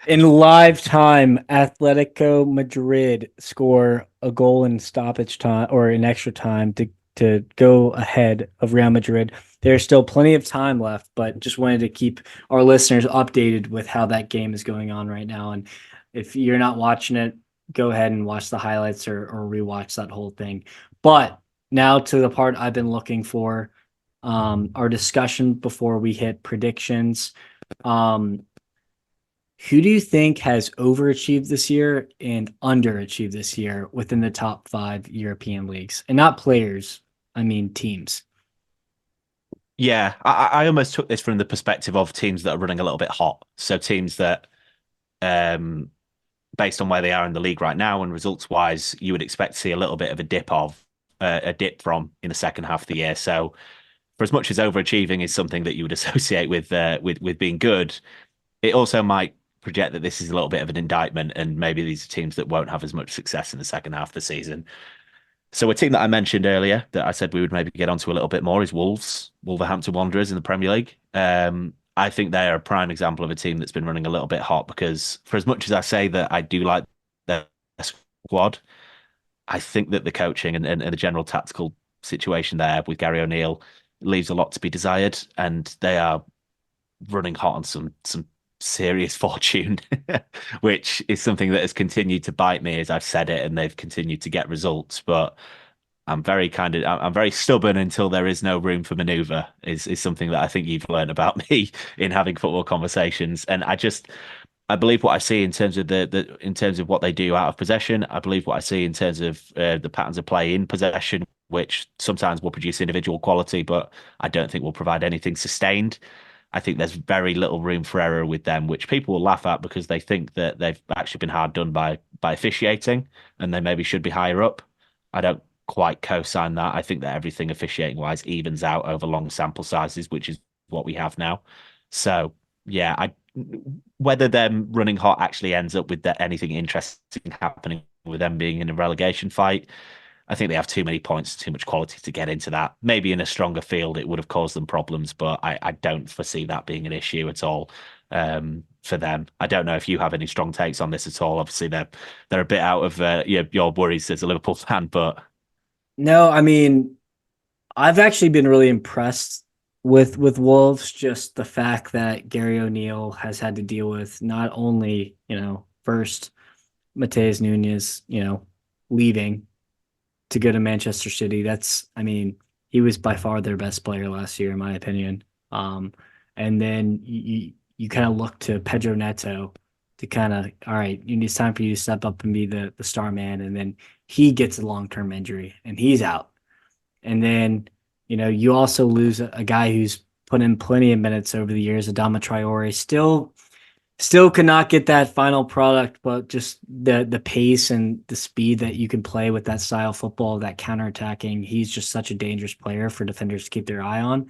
in live time, Atletico Madrid score a goal in stoppage time or in extra time to go ahead of Real Madrid. There's still plenty of time left, but just wanted to keep our listeners updated with how that game is going on right now. And if you're not watching it, go ahead and watch the highlights or rewatch that whole thing. But now to the part I've been looking for, our discussion before we hit predictions. Who do you think has overachieved this year and underachieved this year within the top 5 European leagues? And not players, I mean teams. Yeah, I almost took this from the perspective of teams that are running a little bit hot. So teams that, based on where they are in the league right now and results wise, you would expect to see a little bit of a dip from in the second half of the year. So for as much as overachieving is something that you would associate with being good, it also might project that this is a little bit of an indictment, and maybe these are teams that won't have as much success in the second half of the season. So a team that I mentioned earlier that I said we would maybe get onto a little bit more is Wolverhampton Wanderers in the Premier League. I think they are a prime example of a team that's been running a little bit hot because for as much as I say that I do like their squad, I think that the coaching and the general tactical situation there with Gary O'Neill leaves a lot to be desired, and they are running hot on some serious fortune, which is something that has continued to bite me as I've said it, and they've continued to get results. But I'm very stubborn until there is no room for maneuver. Is something that I think you've learned about me in having football conversations, and I believe what I see in terms of in terms of what they do out of possession. I believe what I see in terms of the patterns of play in possession, which sometimes will produce individual quality, but I don't think will provide anything sustained. I think there's very little room for error with them, which people will laugh at because they think that they've actually been hard done by officiating and they maybe should be higher up. I don't quite co-sign that. I think that everything officiating wise evens out over long sample sizes, which is what we have now. So yeah, I whether them running hot actually ends up with anything interesting happening with them being in a relegation fight, I think they have too many points, too much quality to get into that. Maybe in a stronger field, it would have caused them problems, but I don't foresee that being an issue at all for them. I don't know if you have any strong takes on this at all. Obviously, they're a bit out of your worries as a Liverpool fan, but No, I mean, I've actually been really impressed with Wolves. Just the fact that Gary O'Neill has had to deal with not only first Mateus Nunes leaving to go to Manchester City. That's, I mean, he was by far their best player last year, in my opinion. And then you kind of look to Pedro Neto to kind of, all right, it's time for you to step up and be the star man. And then he gets a long term injury and he's out. And then, you also lose a guy who's put in plenty of minutes over the years, Adama Traore, still could not get that final product, but just the pace and the speed that you can play with that style of football, that counterattacking, he's just such a dangerous player for defenders to keep their eye on.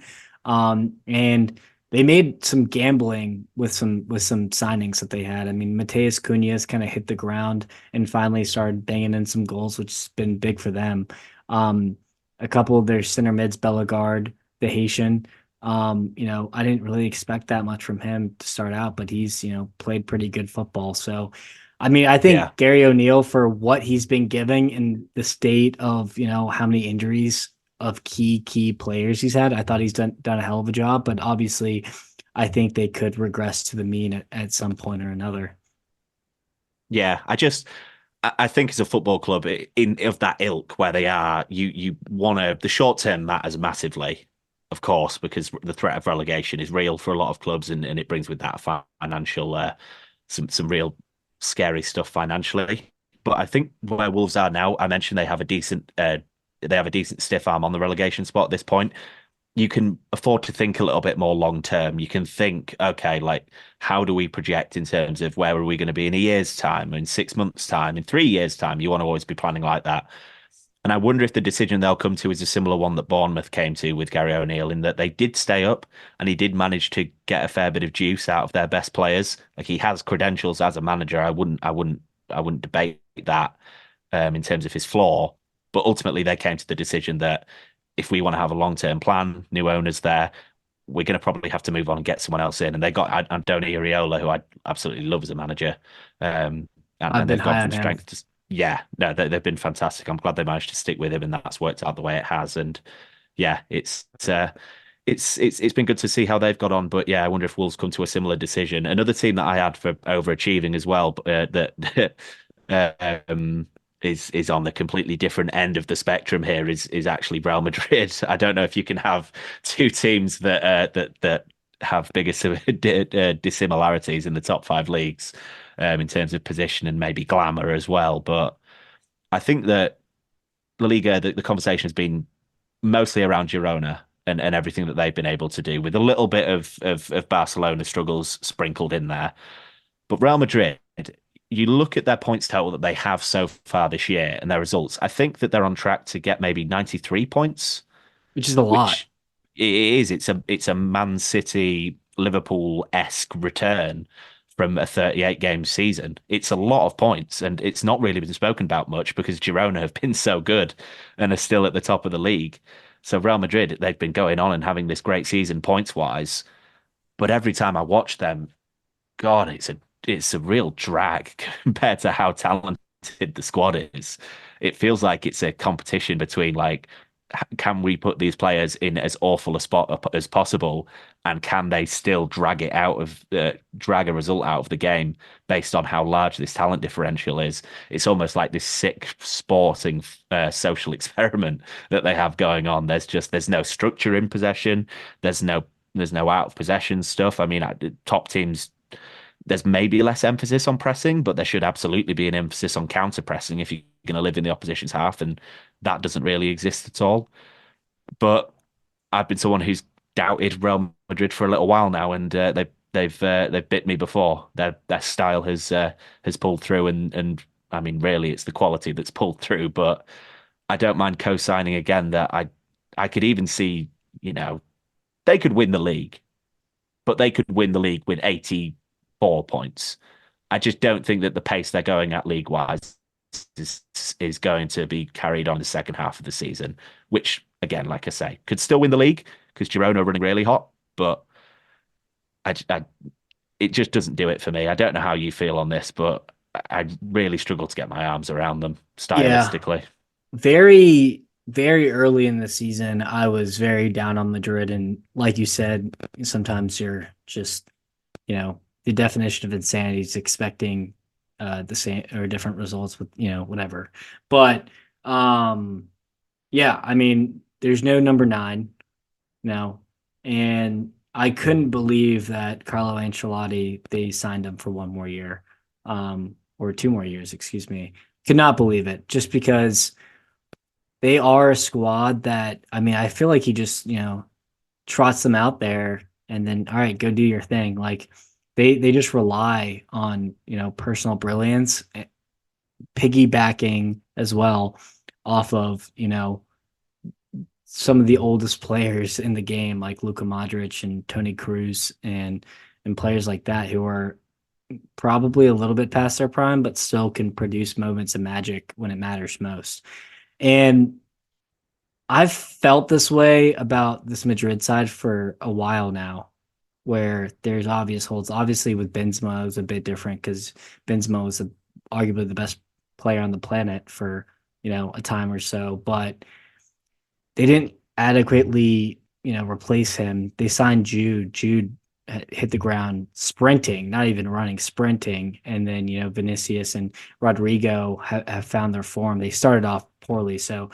And they made some gambling with some signings that they had. I mean, Mateus Cunha's kind of hit the ground and finally started banging in some goals, which has been big for them. Um, a couple of their center mids, Bellegarde, the Haitian. I didn't really expect that much from him to start out, but he's, played pretty good football. So, I mean, I yeah, think Gary O'Neill, for what he's been giving in the state of, how many injuries of key players he's had, I thought he's done a hell of a job. But obviously, I think they could regress to the mean at some point or another. yeah. I think as a football club in of that ilk where they are, you want to the short term matters massively, of course, because the threat of relegation is real for a lot of clubs, and it brings with that financial some real scary stuff financially. But I think where Wolves are now, I mentioned they have a decent stiff arm on the relegation spot at this point. You can afford to think a little bit more long term. You can think, okay, like how do we project in terms of where are we going to be in a year's time, in 6 months' time, in 3 years' time? You want to always be planning like that. And I wonder if the decision they'll come to is a similar one that Bournemouth came to with Gary O'Neill, in that they did stay up and he did manage to get a fair bit of juice out of their best players. Like he has credentials as a manager. I wouldn't debate that in terms of his flaw. But ultimately, they came to the decision that if we want to have a long-term plan, new owners there, we're going to probably have to move on and get someone else in. And they got Andoni Iraola, who I absolutely love as a manager. I've And been they've gone high on from him. strength to, yeah, no, they've been fantastic. I'm glad they managed to stick with him and that's worked out the way it has. And yeah, it's been good to see how they've got on. But yeah, I wonder if Wolves come to a similar decision. Another team that I had for overachieving as well, that um, is on the completely different end of the spectrum here is actually Real Madrid. I don't know if you can have two teams that have bigger dissimilarities in the top five leagues in terms of position and maybe glamour as well. But I think that La Liga, the conversation has been mostly around Girona and everything that they've been able to do, with a little bit of Barcelona struggles sprinkled in there. But Real Madrid, you look at their points total that they have so far this year and their results, I think that they're on track to get maybe 93 points, Which is a lot. which it is. It's a Man City Liverpool-esque return from a 38 game season. It's a lot of points, and it's not really been spoken about much because Girona have been so good and are still at the top of the league. So Real Madrid, they've been going on and having this great season points wise, but every time I watch them, God, it's a real drag compared to how talented the squad is. It feels like it's a competition between like, can we put these players in as awful a spot as possible, and can they still drag a result out of the game based on how large this talent differential is? It's almost like this sick sporting social experiment that they have going on. There's no structure in possession. There's no there's no out of possession stuff. I mean, top teams there's maybe less emphasis on pressing, but there should absolutely be an emphasis on counter pressing if you're going to live in the opposition's half, and that doesn't really exist at all. But I've been someone who's doubted Real Madrid for a little while now, and they've bit me before. Their style has pulled through, and I mean, really, it's the quality that's pulled through. But I don't mind co-signing again that I could even see, they could win the league, but they could win the league with 84 points. I just don't think that the pace they're going at league wise is going to be carried on the second half of the season, which again, like I say, could still win the league because Girona are running really hot, but I it just doesn't do it for me. I don't know how you feel on this, but I really struggle to get my arms around them Yeah, stylistically. very, very early in the season, I was very down on Madrid. And like you said, sometimes you're just, the definition of insanity is expecting the same or different results with, whatever. But yeah, I mean, there's no number nine, no. And I couldn't believe that Carlo Ancelotti, they signed him for one more year, or 2 more years, excuse me. Could not believe it just because they are a squad that, I mean, I feel like he just, trots them out there and then, all right, go do your thing. Like they just rely on, personal brilliance, piggybacking as well off of, some of the oldest players in the game, like Luka Modric and Tony Cruz and players like that who are probably a little bit past their prime, but still can produce moments of magic when it matters most. And I've felt this way about this Madrid side for a while now, where there's obvious holds. Obviously, with Benzema, it was a bit different because Benzema was arguably the best player on the planet for a time or so, but they didn't adequately replace him. They signed Jude. Jude hit the ground sprinting, not even running, sprinting, and then Vinicius and Rodrigo have found their form. They started off poorly, so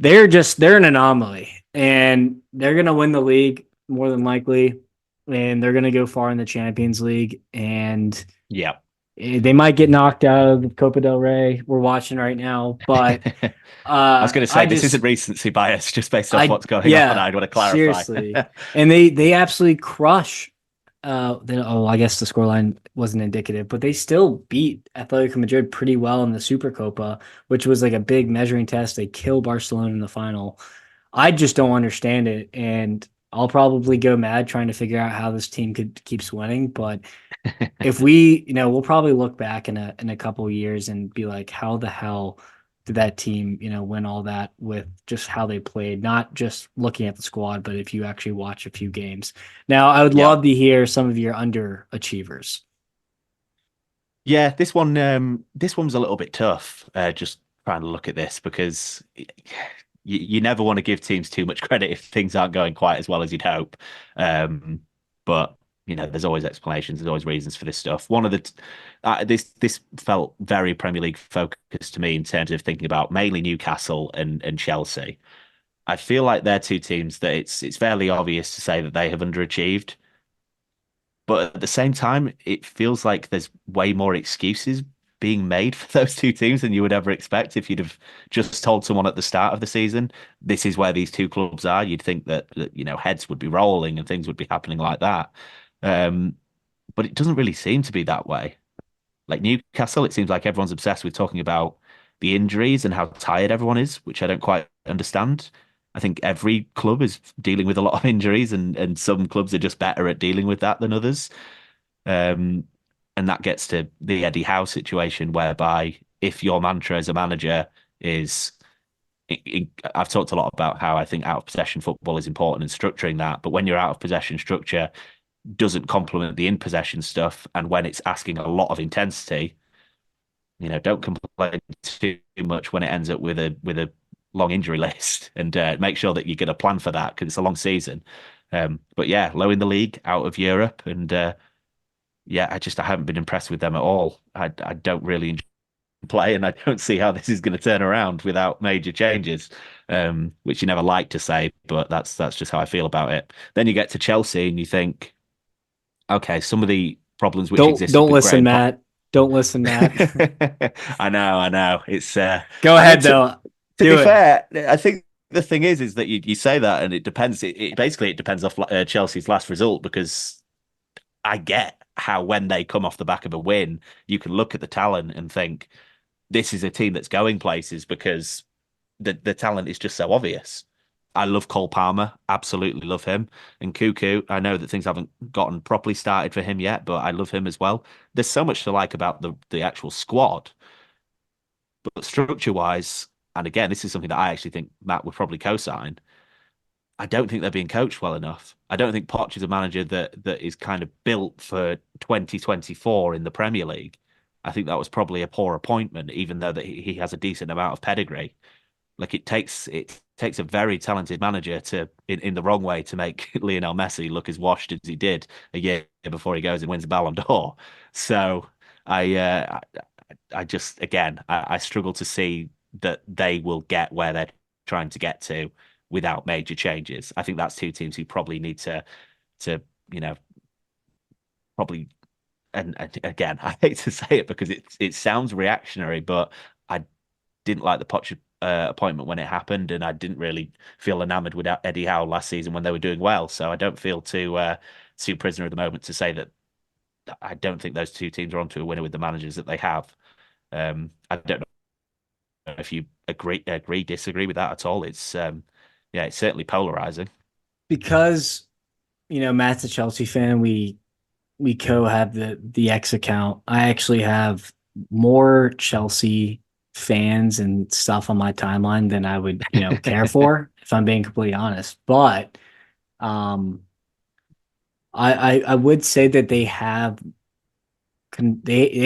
they're an anomaly, and they're gonna win the league more than likely, and they're gonna go far in the Champions League, and Yeah. they might get knocked out of the Copa del Rey. We're watching right now, but I was going to say I this isn't just recency bias, just based off what's going on. yeah, I'd want to clarify. seriously, and they absolutely crush. I guess the scoreline wasn't indicative, but they still beat Atletico Madrid pretty well in the Supercopa, which was like a big measuring test. They kill Barcelona in the final. I just don't understand it, and I'll probably go mad trying to figure out how this team could keeps winning. But if we, we'll probably look back in a couple of years and be like, how the hell did that team, win all that with just how they played, not just looking at the squad, but if you actually watch a few games. Now, I would Yeah. love to hear some of your underachievers. Yeah, this one's a little bit tough. Just trying to look at this because you never want to give teams too much credit if things aren't going quite as well as you'd hope. But there's always explanations, there's always reasons for this stuff. One of the this felt very Premier League focused to me in terms of thinking about mainly Newcastle and Chelsea. I feel like they're two teams that it's fairly obvious to say that they have underachieved. But at the same time, it feels like there's way more excuses being made for those two teams than you would ever expect if you'd have just told someone at the start of the season, this is where these two clubs are. You'd think that heads would be rolling and things would be happening like that. Um, but it doesn't really seem to be that way. Like Newcastle, it seems like everyone's obsessed with talking about the injuries and how tired everyone is, which I don't quite understand. I think every club is dealing with a lot of injuries, and some clubs are just better at dealing with that than others. Um, And that gets to the Eddie Howe situation, whereby if your mantra as a manager is, I've talked a lot about how I think out of possession football is important and structuring that, but when your out of possession structure doesn't complement the in possession stuff, and when it's asking a lot of intensity, don't complain too much when it ends up with a long injury list, and make sure that you get a plan for that because it's a long season. But yeah, low in the league, out of Europe, and yeah, I haven't been impressed with them at all. I don't really enjoy play, and I don't see how this is going to turn around without major changes. Which you never like to say, but that's just how I feel about it. Then you get to Chelsea, and you think, okay, some of the problems which existed Don't with listen, Graham Potter. Matt. Don't listen, Matt. I know. It's Go I mean, ahead though. to be Do it. fair, I think the thing is that you say that, and it depends. It basically it depends off Chelsea's last result, because I get how when they come off the back of a win, you can look at the talent and think this is a team that's going places because the talent is just so obvious. I love Cole Palmer, absolutely love him. And Cuckoo, I know that things haven't gotten properly started for him yet, but I love him as well. There's so much to like about the actual squad, but structure wise, and again, this is something that I actually think Matt would probably co-sign. I don't think they're being coached well enough. I don't think Poch is a manager that is kind of built for 2024 in the Premier League. I think that was probably a poor appointment, even though that he has a decent amount of pedigree. Like it takes a very talented manager to in the wrong way to make Lionel Messi look as washed as he did a year before he goes and wins a Ballon d'Or. So I just again I struggle to see that they will get where they're trying to get to without major changes. I think that's two teams who probably need to you know probably, and again I hate to say it because it sounds reactionary, but I didn't like the Poch appointment when it happened, and I didn't really feel enamored with Eddie Howe last season when they were doing well. So I don't feel too prisoner of the moment to say that I don't think those two teams are onto a winner with the managers that they have. I don't know if you disagree with that at all. Yeah, it's certainly polarizing. Because Matt's a Chelsea fan. We have the X account. I actually have more Chelsea fans and stuff on my timeline than I would, care for, if I'm being completely honest. But um I would say that they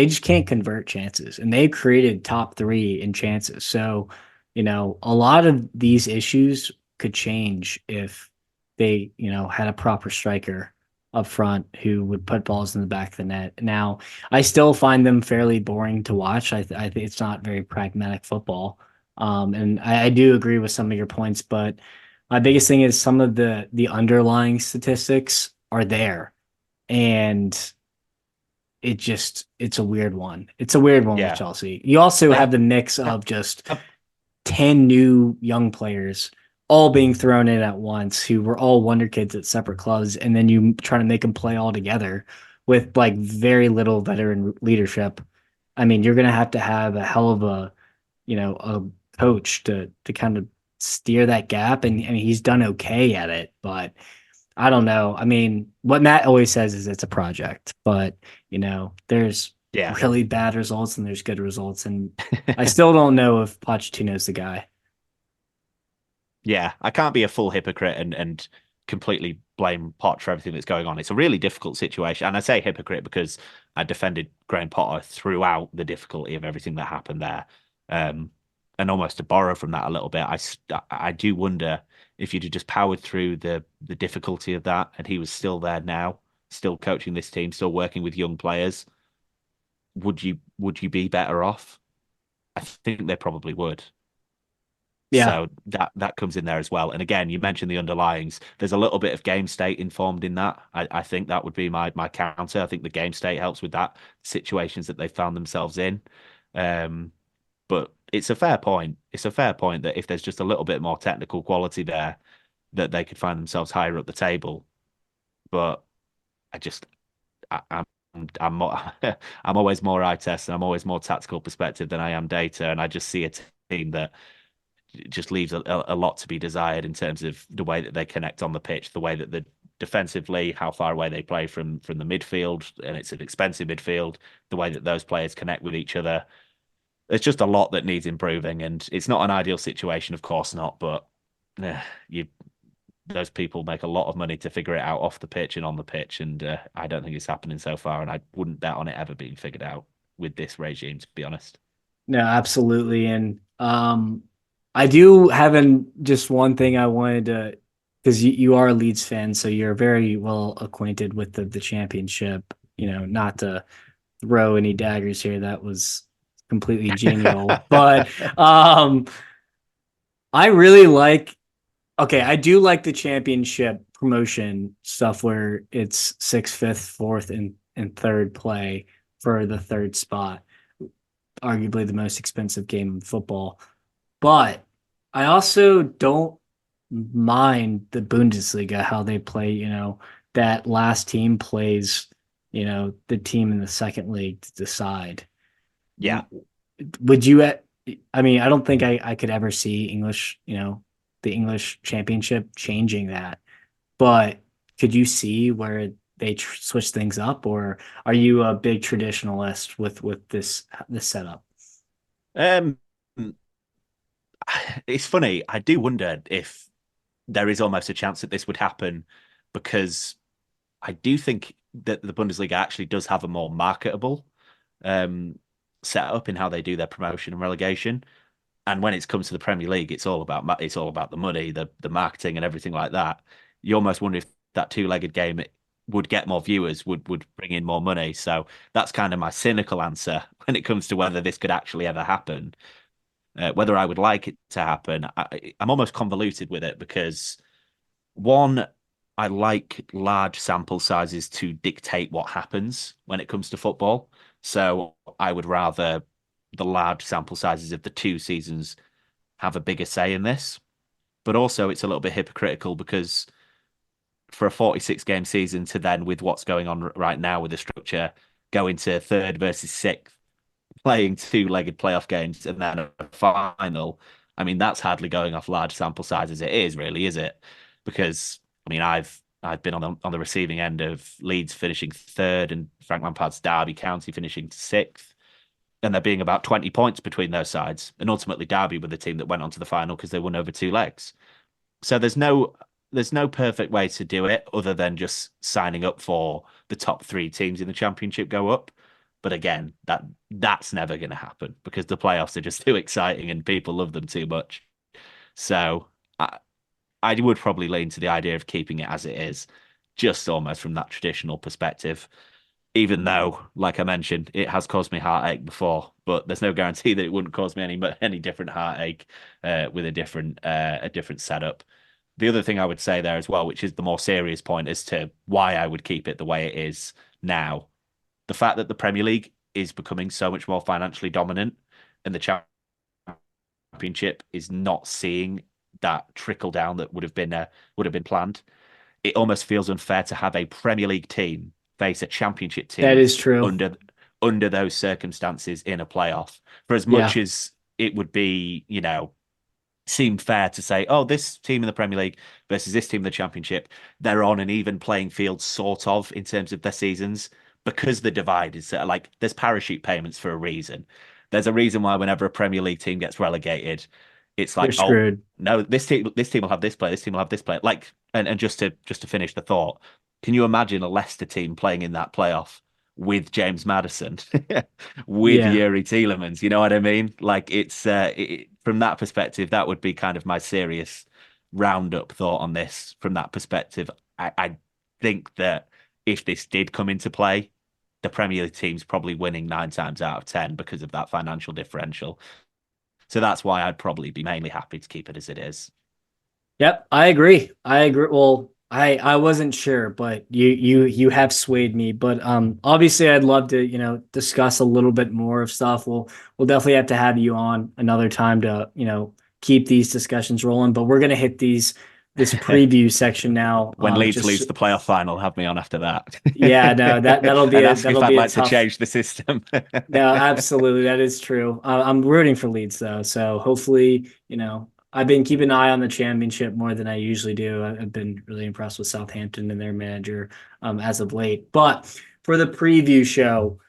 just can't convert chances, and they created top three in chances. So, a lot of these issues could change if they, had a proper striker up front who would put balls in the back of the net. Now, I still find them fairly boring to watch. I think it's not very pragmatic football. And I do agree with some of your points, but my biggest thing is some of the underlying statistics are there, and it's a weird one. It's a weird one with Yeah, Chelsea. You also like have the mix of just 10 new young players all being thrown in at once who were all wonder kids at separate clubs, and then you try to make them play all together with like very little veteran leadership. I mean, you're gonna have a hell of a coach to kind of steer that gap, and I mean he's done okay at it, but I don't know. I mean, what Matt always says is it's a project, but there's yeah. really bad results and there's good results, and I still don't know if Pochettino's the guy. Yeah, I can't be a full hypocrite and completely blame Potter for everything that's going on. It's a really difficult situation. And I say hypocrite because I defended Graham Potter throughout the difficulty of everything that happened there. Um, and almost to borrow from that a little bit, I do wonder if you'd have just powered through the difficulty of that and he was still there now, still coaching this team, still working with young players, would you be better off? I think they probably would. Yeah, So that comes in there as well. And again, you mentioned the underlyings. There's a little bit of game state informed in that. I think that would be my counter. I think the game state helps with that situations that they found themselves in. Um, but it's a fair point. It's a fair point that if there's just a little bit more technical quality there, that they could find themselves higher up the table. But I just I'm more, I'm always more eye test and I'm always more tactical perspective than I am data. And I just see a team that just leaves a lot to be desired in terms of the way that they connect on the pitch, the way that defensively, how far away they play from the midfield, and it's an expensive midfield. The way that those players connect with each other, there's just a lot that needs improving, and it's not an ideal situation, of course not. But you those people make a lot of money to figure it out off the pitch and on the pitch, and I don't think it's happening so far, and I wouldn't bet on it ever being figured out with this regime, to be honest. No, absolutely. And I do have just one thing I wanted to, because you are a Leeds fan, so you're very well acquainted with the championship. Not to throw any daggers here, that was completely genial. But I really like. Okay, I do like the championship promotion stuff where it's sixth, fifth, fourth, and third play for the third spot, arguably the most expensive game in football. But I also don't mind the Bundesliga, how they play, that last team plays, the team in the second league to decide. Yeah. Would you, I mean, I don't think I could ever see English, the English championship changing that, but could you see where they switch things up, or are you a big traditionalist with this setup? Um, it's funny. I do wonder if there is almost a chance that this would happen because I do think that the Bundesliga actually does have a more marketable um, setup in how they do their promotion and relegation. And when it comes to the Premier League, it's all about the money, the marketing, and everything like that. You almost wonder if that two-legged game would get more viewers, would bring in more money. So that's kind of my cynical answer when it comes to whether this could actually ever happen. Whether I would like it to happen, I'm almost convoluted with it because one, I like large sample sizes to dictate what happens when it comes to football. So I would rather the large sample sizes of the two seasons have a bigger say in this. But also, it's a little bit hypocritical because for a 46 game season to then, with what's going on right now with the structure, go into third versus sixth, playing two-legged playoff games and then a final. I mean, that's hardly going off large sample sizes. It is really, is it? Because I mean, I've been on the receiving end of Leeds finishing third and Frank Lampard's Derby County finishing sixth, and there being about 20 points between those sides. And ultimately, Derby were the team that went on to the final because they won over two legs. So there's no perfect way to do it other than just signing up for the top three teams in the championship go up. But again, that's never going to happen because the playoffs are just too exciting and people love them too much. So I would probably lean to the idea of keeping it as it is, just almost from that traditional perspective. Even though, like I mentioned, it has caused me heartache before, but there's no guarantee that it wouldn't cause me any different heartache with a different setup. The other thing I would say there as well, which is the more serious point as to why I would keep it the way it is now, the fact that the Premier League is becoming so much more financially dominant and the Championship is not seeing that trickle down that would have been planned. It almost feels unfair to have a Premier League team face a Championship That team is true. under those circumstances in a playoff. For as much Yeah, as it would be, seem fair to say, oh, this team in the Premier League versus this team in the Championship, they're on an even playing field, sort of, in terms of their seasons, because the divide is like there's parachute payments for a reason. There's a reason why whenever a Premier League team gets relegated, it's you're like, oh screwed. no, this team will have this player, this team will have this player. Like, and just to finish the thought, can you imagine a Leicester team playing in that playoff with James Maddison, with Yeah. Yuri Tielemans? You know what I mean? Like, from that perspective, that would be kind of my serious roundup thought on this. From that perspective, I think that if this did come into play, the Premier League team's probably winning 9 times out of 10 because of that financial differential. So that's why I'd probably be mainly happy to keep it as it is. Yep, I agree. I agree. Well, I wasn't sure, but you have swayed me. But obviously I'd love to, discuss a little bit more of stuff. We'll definitely have to have you on another time to, keep these discussions rolling. But we're gonna hit this preview section now. When Leeds Just lose the playoff final, have me on after that. yeah, no, that'll be And a ask if that'll I'd be a like to tough. change the system. No, absolutely, that is true. I'm rooting for Leeds though, so hopefully, I've been keeping an eye on the championship more than I usually do. I've been really impressed with Southampton and their manager as of late. But for the preview show,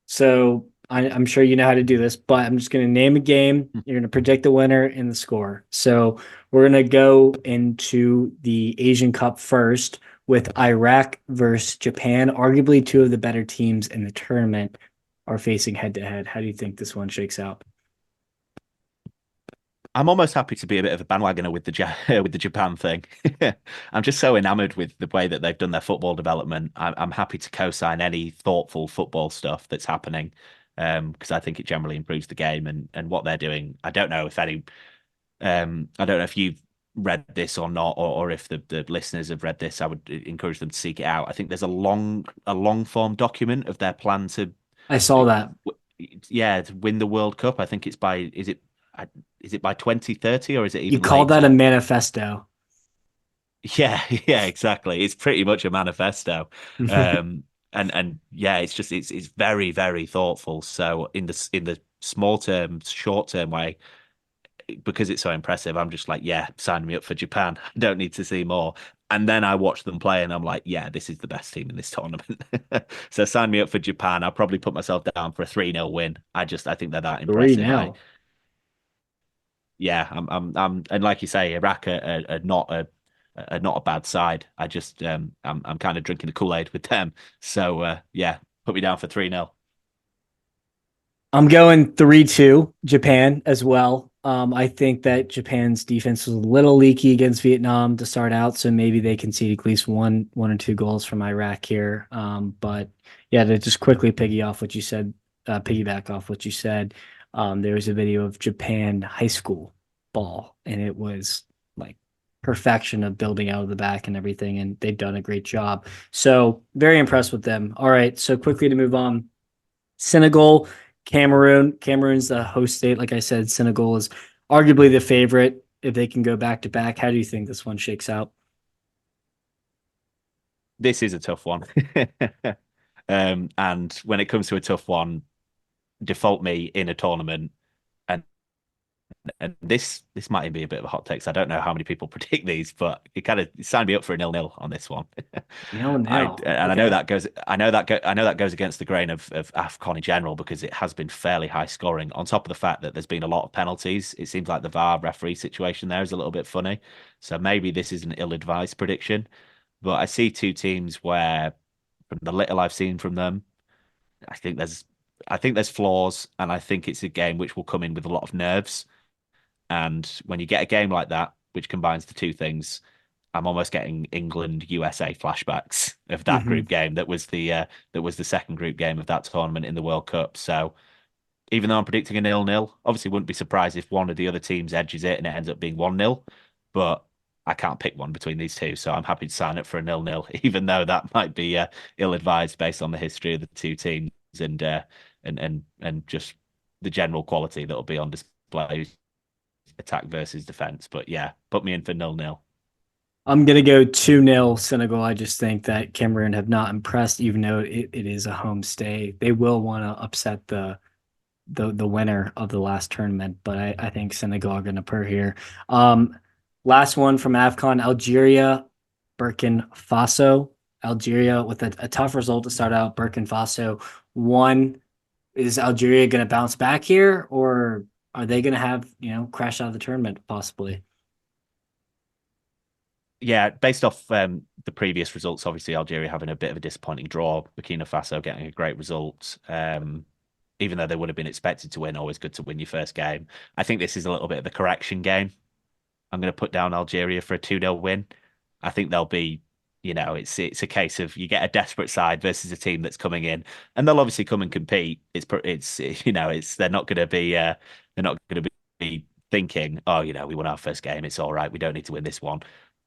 so I'm sure you know how to do this, but I'm just going to name a game. You're going to predict the winner and the score. So we're going to go into the Asian Cup first with Iraq versus Japan. Arguably two of the better teams in the tournament are facing head to head. How do you think this one shakes out? I'm almost happy to be a bit of a bandwagoner with with the Japan thing. I'm just so enamored with the way that they've done their football development. I'm happy to co-sign any thoughtful football stuff that's happening, because I think it generally improves the game and what they're doing. I don't know if I don't know if you've read this or not, or if the listeners have read this. I would encourage them to seek it out. I think there's a long form document of their plan to, I saw that. yeah, to win the World Cup. I think it's by is it by 2030 or is it You even called that a later? manifesto. Yeah, yeah, exactly. It's pretty much a manifesto. Um, and yeah, it's very, very thoughtful. So in the small term, short term way, because it's so impressive, I'm just like, yeah, sign me up for Japan. I don't need to see more. And then I watch them play and I'm like, yeah, this is the best team in this tournament. So sign me up for Japan. I'll probably put myself down for a 3-0 win. I think they're that Three impressive. now. Yeah, and like you say, Iraq are not a bad side. I'm kind of drinking the Kool-Aid with them. So yeah, put me down for 3-0. I'm going 3-2 Japan as well. I think that Japan's defense was a little leaky against Vietnam to start out, so maybe they concede at least one or two goals from Iraq here. But yeah, to just quickly piggyback off what you said, there was a video of Japan high school ball, and it was like perfection of building out of the back and everything, and they've done a great job. So very impressed with them. All right, so quickly to move on. Senegal, Cameroon. Cameroon's the host state. Like I said, Senegal is arguably the favorite if they can go back to back. How do you think this one shakes out? This is a tough one. And when it comes to a tough one, default me in a tournament, and this might be a bit of a hot take. 'Cause I don't know how many people predict these, but it kind of signed me up for a 0-0 on this one. Nil nil. I know Okay. that goes. I know that goes against the grain of AFCON in general because it has been fairly high scoring. On top of the fact that there's been a lot of penalties, it seems like the VAR referee situation there is a little bit funny. So maybe this is an ill-advised prediction, but I see two teams where, from the little I've seen from them, I think there's I think there's flaws, and I think it's a game which will come in with a lot of nerves. And when you get a game like that, which combines the two things, I'm almost getting England USA flashbacks of that Mm-hmm. group game that was the second group game of that tournament in the World Cup. So even though I'm predicting a 0-0, obviously wouldn't be surprised if one of the other teams edges it and it ends up being 1-0. But I can't pick one between these two, so I'm happy to sign up for a 0-0, even though that might be ill-advised based on the history of the two teams and just the general quality that'll be on display, attack versus defense. But yeah, put me in for 0-0. I'm gonna go 2-0 Senegal. I just think that Cameroon have not impressed, even though it is a home stay. They will want to upset the winner of the last tournament, but I think Senegal are gonna purr here. Um, Last one from AFCON, Algeria, Burkina Faso. Algeria with a tough result to start out. Burkina Faso won. Is Algeria gonna bounce back here, or are they gonna have, crash out of the tournament possibly? Yeah, based off the previous results, obviously Algeria having a bit of a disappointing draw, Burkina Faso getting a great result. Even though they would have been expected to win, always good to win your first game. I think this is a little bit of a correction game. I'm going to put down Algeria for a 2-0 win. I think they'll be, it's a case of you get a desperate side versus a team that's coming in, and they'll obviously come and compete. It's they're not going to be they're not going to be thinking, oh, we won our first game, it's all right, we don't need to win this one.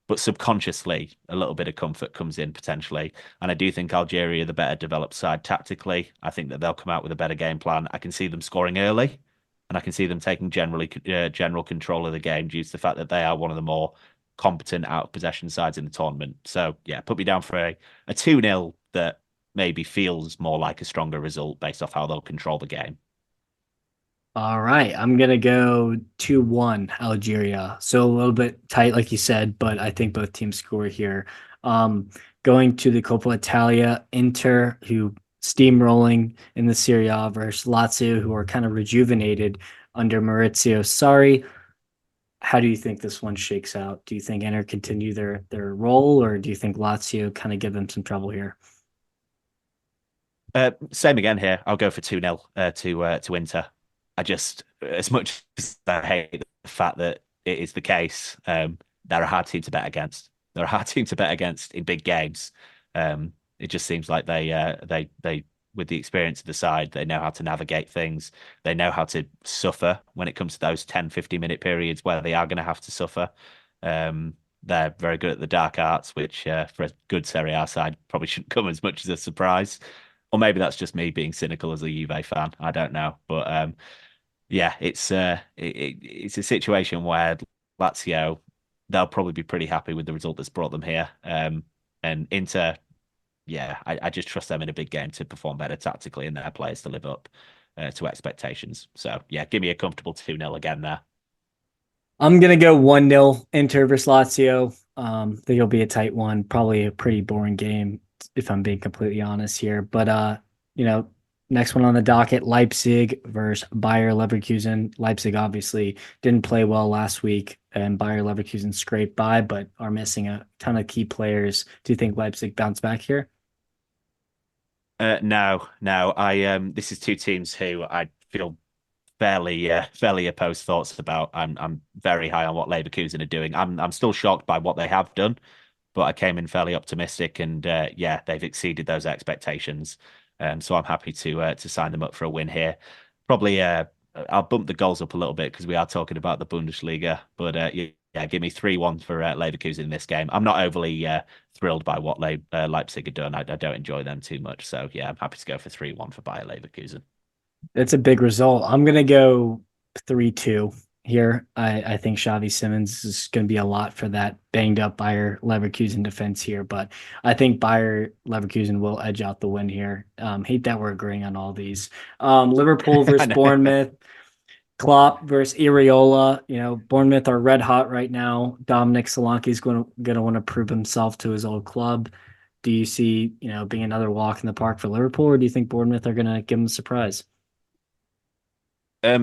But subconsciously, a little bit of comfort comes in potentially. And I do think Algeria, the better developed side tactically, I think that they'll come out with a better game plan. I can see them scoring early, and I can see them taking general control of the game due to the fact that they are one of the more competent out of possession sides in the tournament. So yeah, put me down for a 2-0 that maybe feels more like a stronger result based off how they'll control the game. All right, I'm gonna go 2-1 Algeria. So a little bit tight, like you said, but I think both teams score here. Um, Going to the Coppa Italia, Inter, who steamrolling in the Serie A versus Lazio, who are kind of rejuvenated under Maurizio Sarri. How do you think this one shakes out? Do you think Inter continue their role, or do you think Lazio kind of give them some trouble here? Same again here. I'll go for 2-0 to Inter. I just, as much as I hate the fact that it is the case, they're a hard team to bet against. They're a hard team to bet against in big games. It just seems like they, with the experience of the side, they know how to navigate things. They know how to suffer when it comes to those 10, 50-minute periods where they are going to have to suffer. They're very good at the dark arts, which for a good Serie A side probably shouldn't come as much as a surprise. Or maybe that's just me being cynical as a Juve fan. I don't know, but yeah, it's a situation where Lazio they'll probably be pretty happy with the result that's brought them here. And Inter, yeah, I just trust them in a big game to perform better tactically and their players to live up to expectations. So yeah, give me a comfortable 2-0 again there. I'm gonna go 1-0 Inter versus Lazio. Think it'll be a tight one, probably a pretty boring game if I'm being completely honest here. But you know, next one on the docket, Leipzig versus Bayer Leverkusen. Leipzig obviously didn't play well last week, and Bayer Leverkusen scraped by, but are missing a ton of key players. Do you think Leipzig bounce back here? No, no, this is two teams who I feel fairly opposed thoughts about. I'm very high on what Leverkusen are doing. I'm still shocked by what they have done, but I came in fairly optimistic, and yeah, they've exceeded those expectations. So I'm happy to sign them up for a win here. Probably I'll bump the goals up a little bit because we are talking about the Bundesliga, but yeah, give me 3-1 for Leverkusen in this game. I'm not overly thrilled by what Leipzig have done. I don't enjoy them too much, so yeah, I'm happy to go for 3-1 for Bayer Leverkusen. That's a big result. I'm gonna go 3-2 here. I think Xavi Simmons is gonna be a lot for that banged up Bayer Leverkusen defense here, but I think Bayer Leverkusen will edge out the win here. Hate that we're agreeing on all these. Liverpool I versus know. Bournemouth, Klopp versus Iriola. You know, Bournemouth are red hot right now. Dominic Solanke is going to want to prove himself to his old club. Do you see, being another walk in the park for Liverpool, or do you think Bournemouth are going to give him a surprise?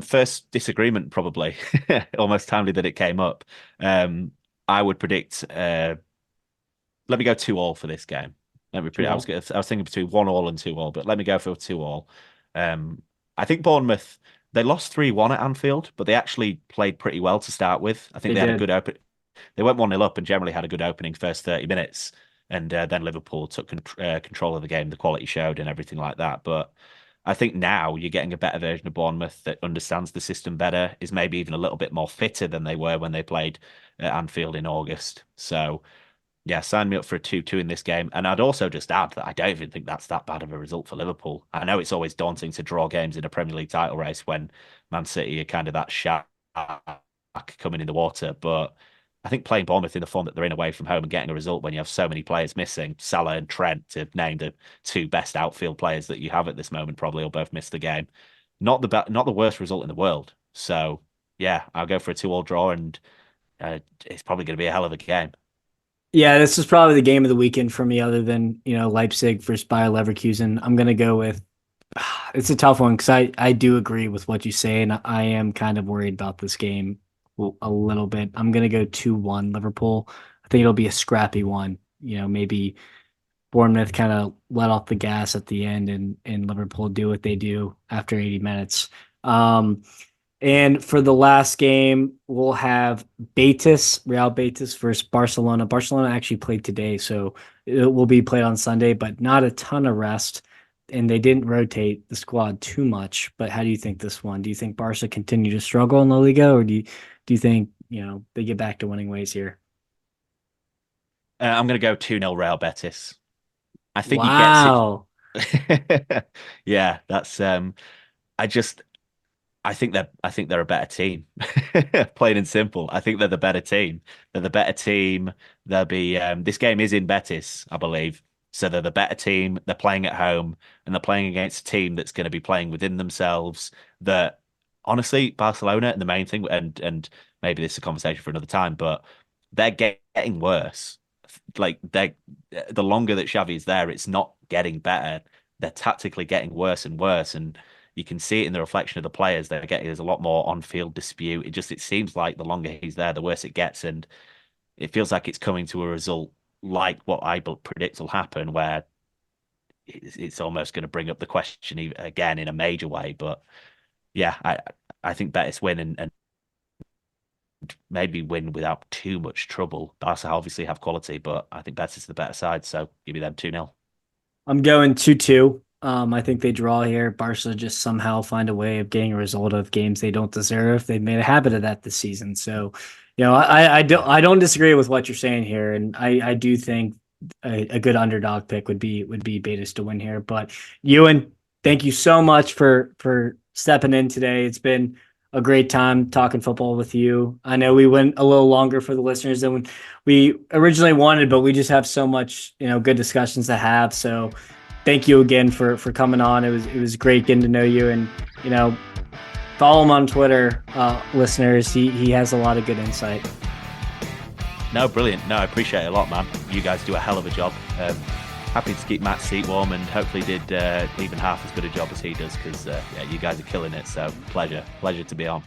First disagreement, probably. Almost timely that it came up. Um, I would predict. Let me go 2-2 for this game. Let me predict. Well, I was thinking between 1-1 and 2-2, but let me go for 2-2. Um, I think Bournemouth they lost 3-1 at Anfield, but they actually played pretty well to start with. I think they they had a did. good open. They went 1-0 up and generally had a good opening first 30 minutes, and then Liverpool took control of the game. The quality showed and everything like that, but. I think now you're getting a better version of Bournemouth that understands the system better, is maybe even a little bit more fitter than they were when they played at Anfield in August. So, yeah, sign me up for a 2-2 in this game. And I'd also just add that I don't even think that's that bad of a result for Liverpool. I know it's always daunting to draw games in a Premier League title race when Man City are kind of that shark coming in the water, but I think playing Bournemouth in the form that they're in away from home and getting a result when you have so many players missing, Salah and Trent to name the two best outfield players that you have at this moment, probably will both miss the game. Not the worst result in the world. So yeah, I'll go for a 2-2 draw, and it's probably going to be a hell of a game. Yeah, this is probably the game of the weekend for me, other than Leipzig versus Bayer Leverkusen. I'm gonna go with. It's a tough one because I do agree with what you say, and I am kind of worried about this game a little bit. I'm gonna go 2-1 Liverpool. I think it'll be a scrappy one. Maybe Bournemouth kind of let off the gas at the end, and Liverpool do what they do after 80 minutes. And for the last game, we'll have Real Betis versus Barcelona. Barcelona actually played today, so it will be played on Sunday, but not a ton of rest. And they didn't rotate the squad too much. But how do you think this one? Do you think Barca continue to struggle in La Liga, or do you think they get back to winning ways here? I'm going to go 2-0 Real Betis. I think you get it. Wow. Yeah, that's I just I think they're a better team. Plain and simple. I think they're the better team. They're the better team. They'll be this game is in Betis, I believe. So they're the better team. They're playing at home and they're playing against a team that's going to be playing within themselves that honestly, Barcelona, and the main thing, and maybe this is a conversation for another time, but they're getting worse. Like the longer that Xavi's there, it's not getting better. They're tactically getting worse and worse, and you can see it in the reflection of the players. They're getting There's a lot more on-field dispute. It seems like the longer he's there, the worse it gets, and it feels like it's coming to a result like what I predict will happen, where it's almost going to bring up the question again in a major way. But yeah, I think Betis win and maybe win without too much trouble. Barca obviously have quality, but I think Betis is the better side. So give me them 2-0. I'm going 2-2. I think they draw here. Barca just somehow find a way of getting a result of games they don't deserve. They've made a habit of that this season. So, I don't disagree with what you're saying here, and I do think a good underdog pick would be Betis to win here. But Euan, thank you so much for stepping in today. It's been a great time talking football with you. I know we went a little longer for the listeners than we originally wanted, but we just have so much, good discussions to have. So thank you again for coming on. It was great getting to know you, and follow him on Twitter, listeners. He has a lot of good insight. No, brilliant. No, I appreciate it a lot, man. You guys do a hell of a job. Happy to keep Matt's seat warm, and hopefully did even half as good a job as he does, because you guys are killing it. So pleasure to be on.